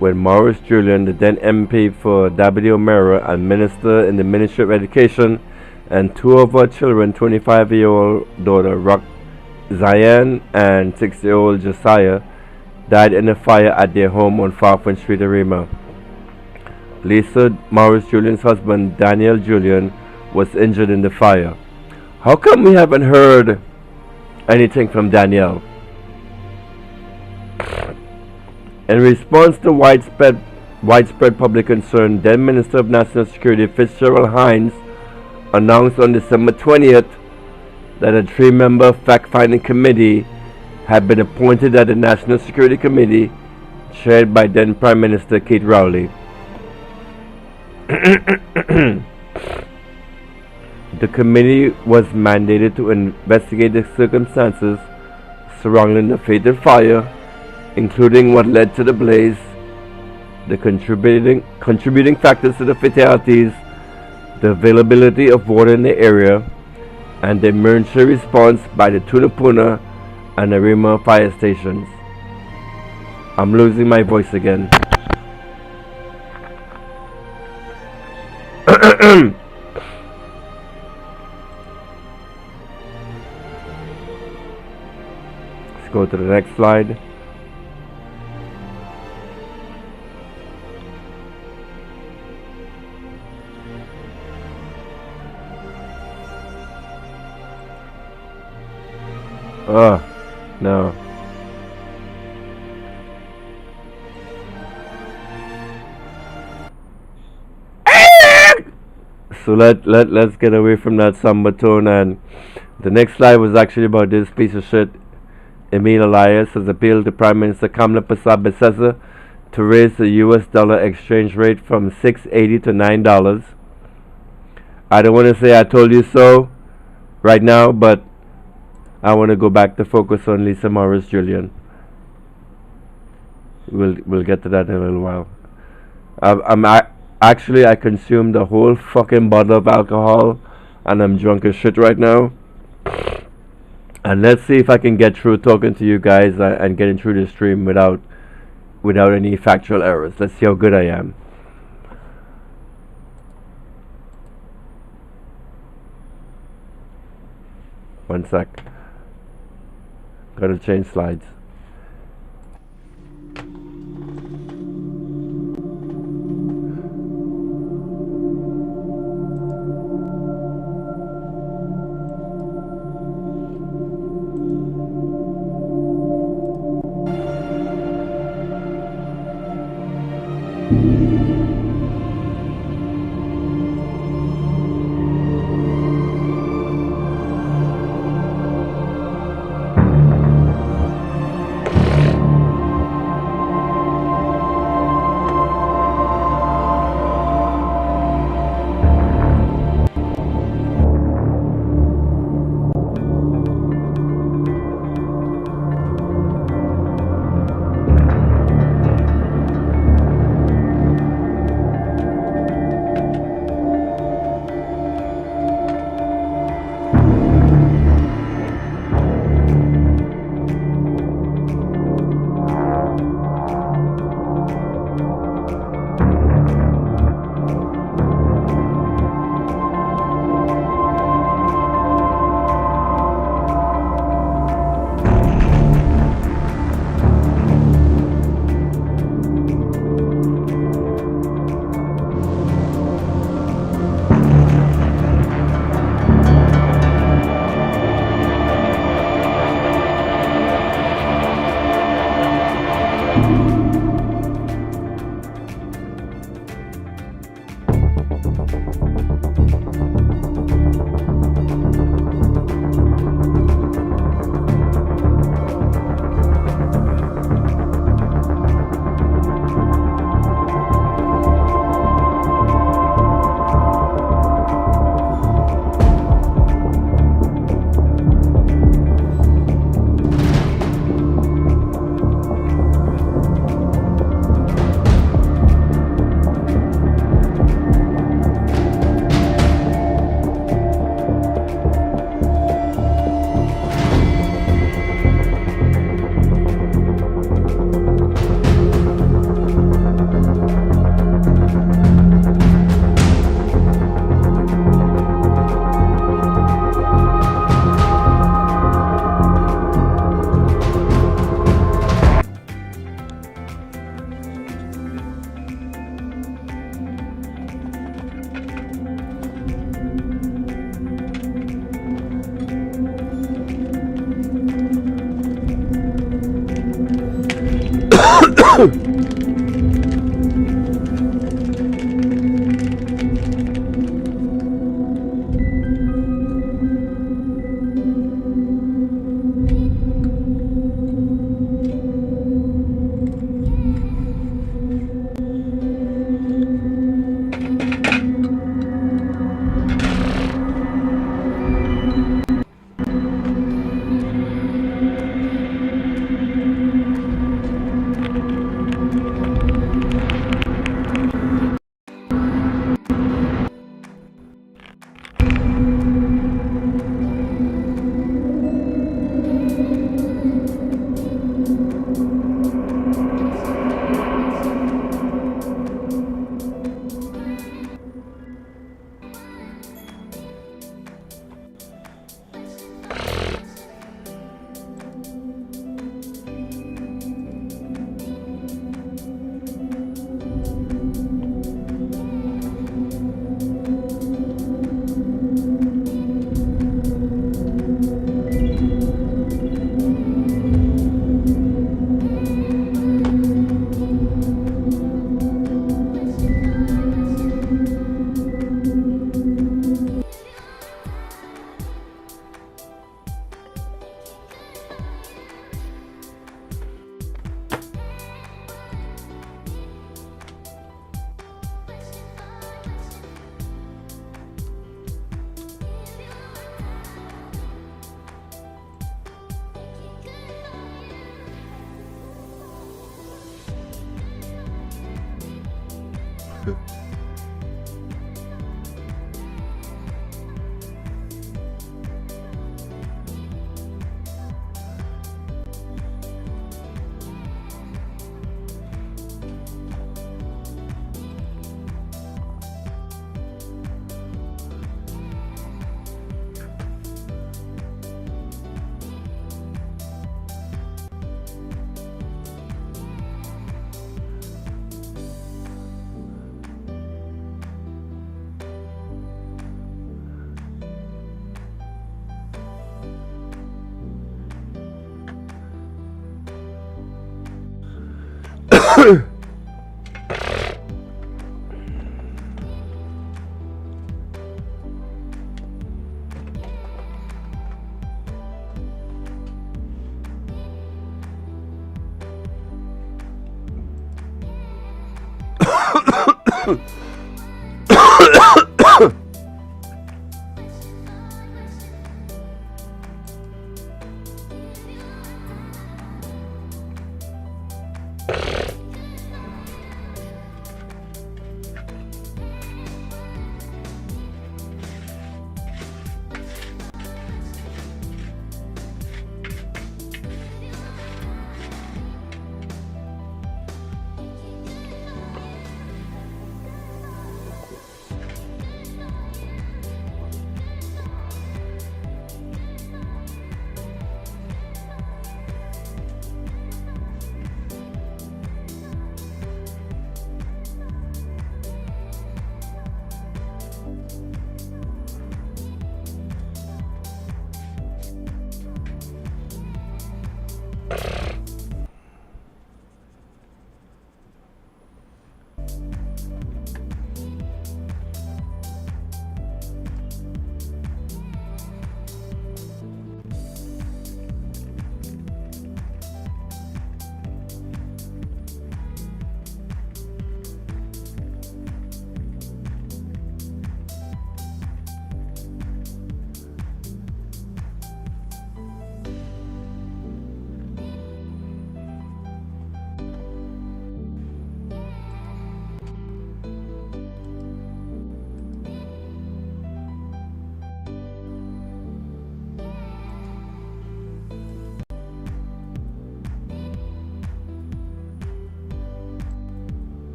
when Maurice Julian, the then MP for Dabadie O'Meara and Minister in the Ministry of Education, and two of her children, 25-year-old daughter Zion and 6-year-old Josiah, died in a fire at their home on Falkland Street, Arima. Lisa Morris Julian's husband, Daniel Julian, was injured in the fire. How come we haven't heard anything from Danielle? In response to widespread public concern, then Minister of National Security Fitzgerald Hines announced on December 20th that a 3-member fact-finding committee had been appointed at the National Security Committee, chaired by then Prime Minister Keith Rowley. The committee was mandated to investigate the circumstances surrounding the fatal fire, including what led to the blaze, the contributing factors to the fatalities, the availability of water in the area, and the emergency response by the Tunapuna and Arima fire stations. I'm losing my voice again. Let's go to the next slide. Oh, no. So let's get away from that somber tone, and the next slide was actually about this piece of shit. Emil Elias has appealed to Prime Minister Kamla Persad-Bissessar to raise the US dollar exchange rate from $6.80 to $9. I don't want to say I told you so right now, but I want to go back to focus on Lisa Morris Julian. We'll get to that in a little while. I consumed a whole fucking bottle of alcohol, and I'm drunk as shit right now. And let's see if I can get through talking to you guys and getting through the stream without any factual errors. Let's see how good I am. One sec. Gotta change slides.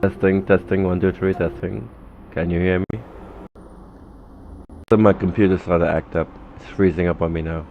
Testing, testing, 1, 2, 3, testing. Can you hear me? So my computer started to act up. It's freezing up on me now.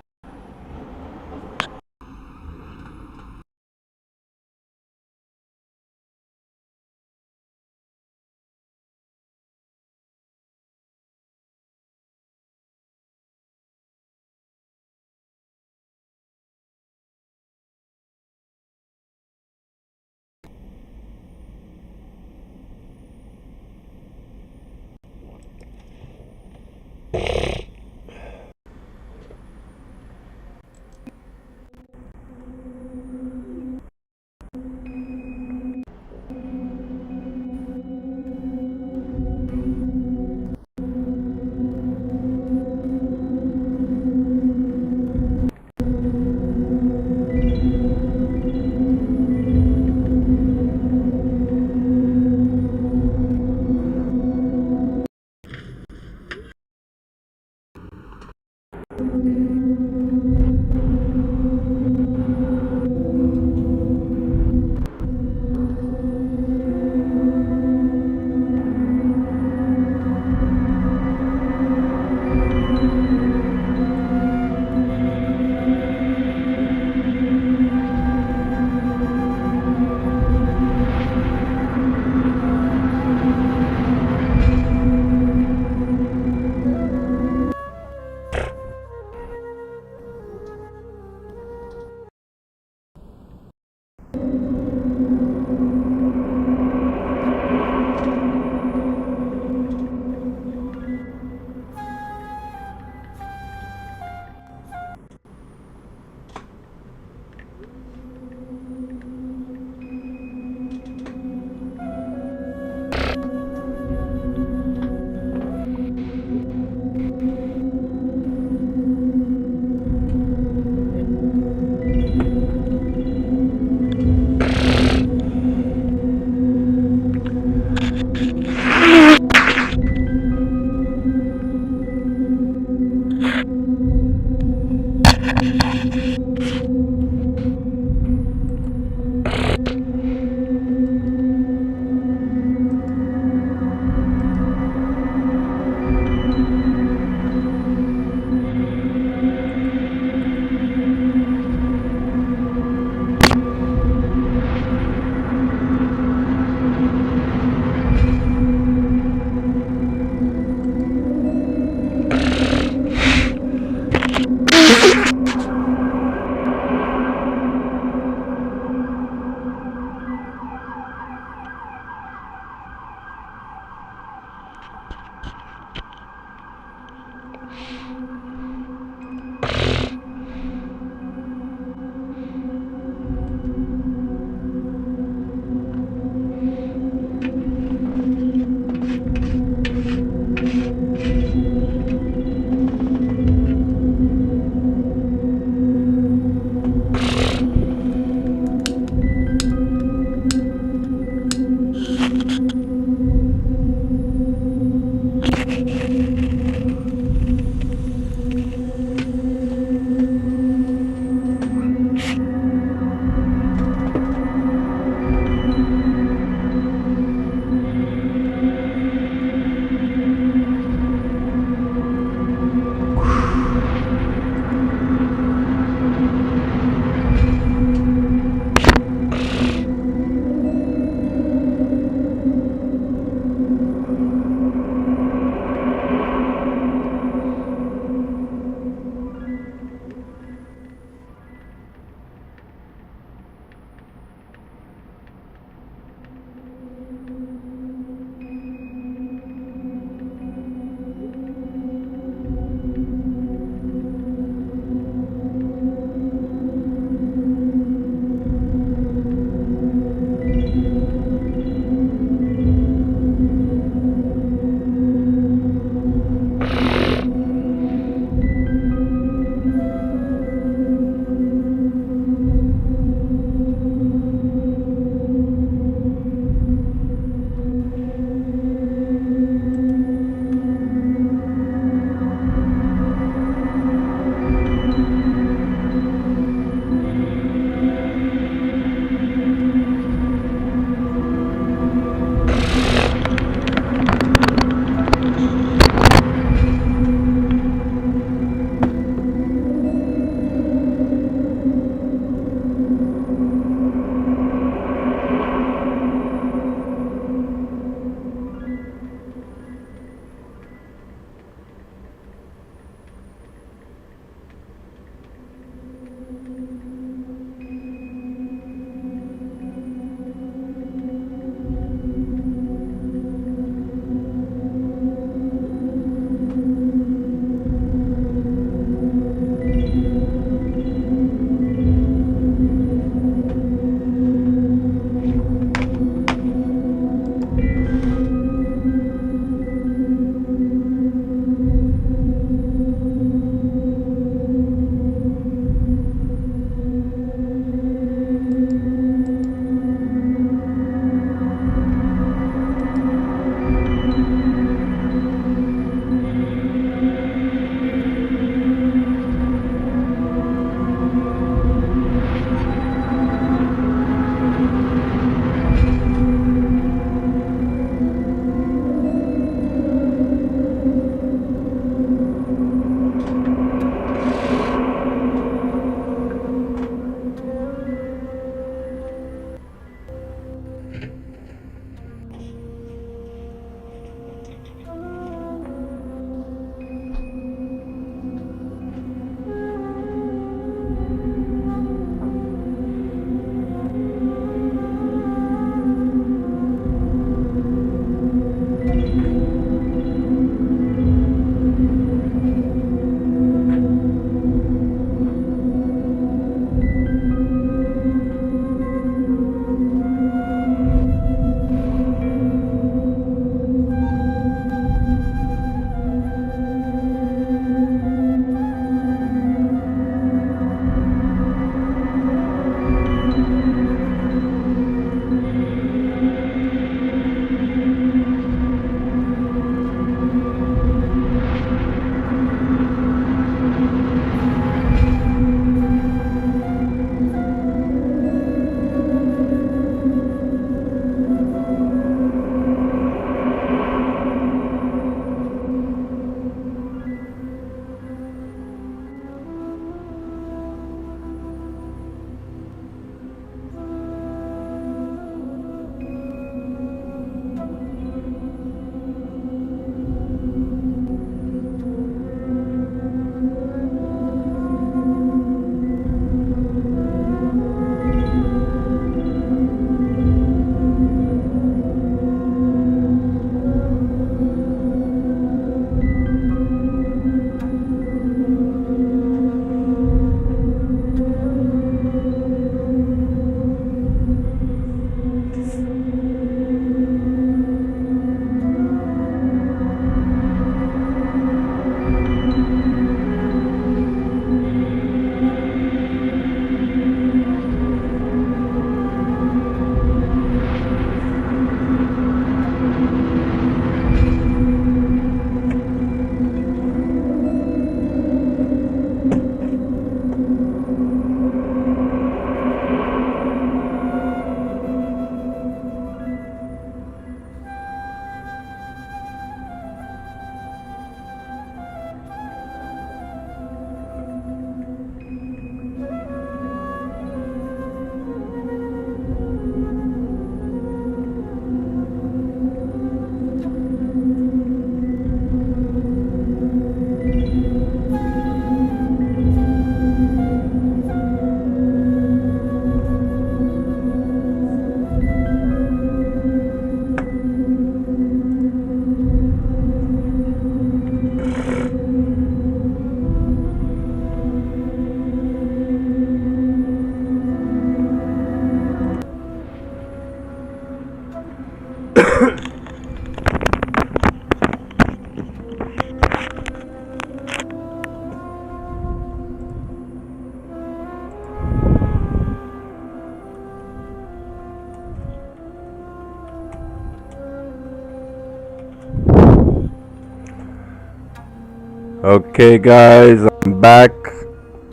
Okay, guys, I'm back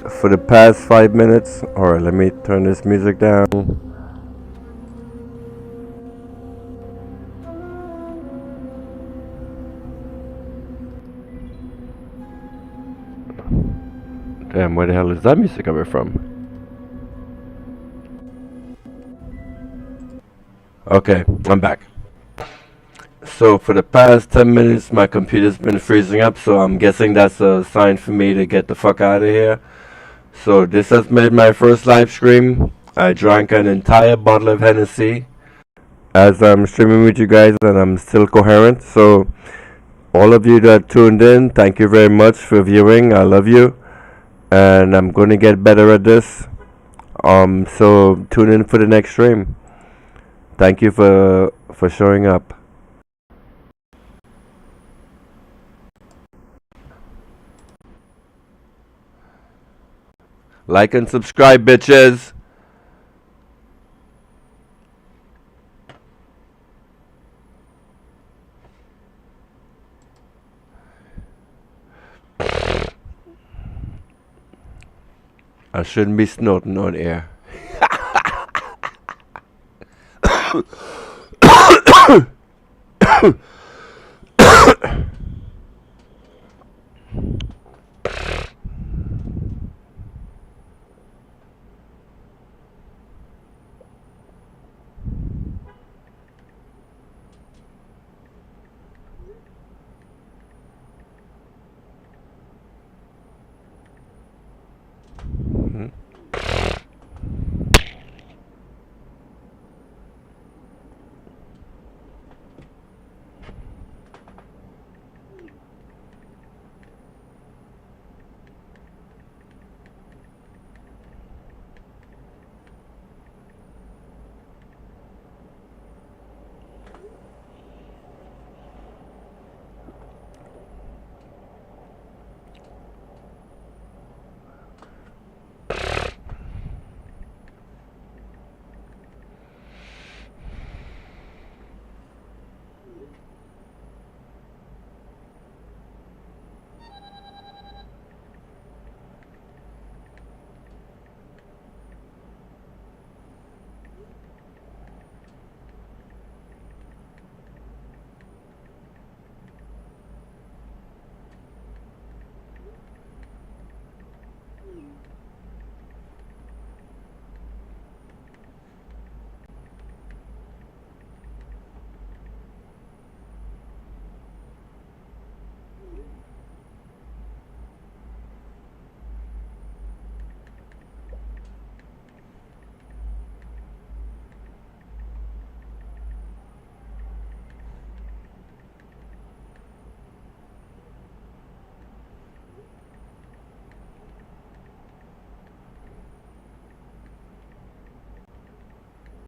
for the past 5 minutes. Alright, let me turn this music down. Damn, where the hell is that music coming from? Okay, I'm back. So for the past 10 minutes my computer's been freezing up, so I'm guessing that's a sign for me to get the fuck out of here. So this has made my first live stream. I drank an entire bottle of Hennessy as I'm streaming with you guys, and I'm still coherent. So all of you that tuned in, thank you very much for viewing. I love you, and I'm going to get better at this. So tune in for the next stream. Thank you for showing up. Like and subscribe, bitches. I shouldn't be snorting on air.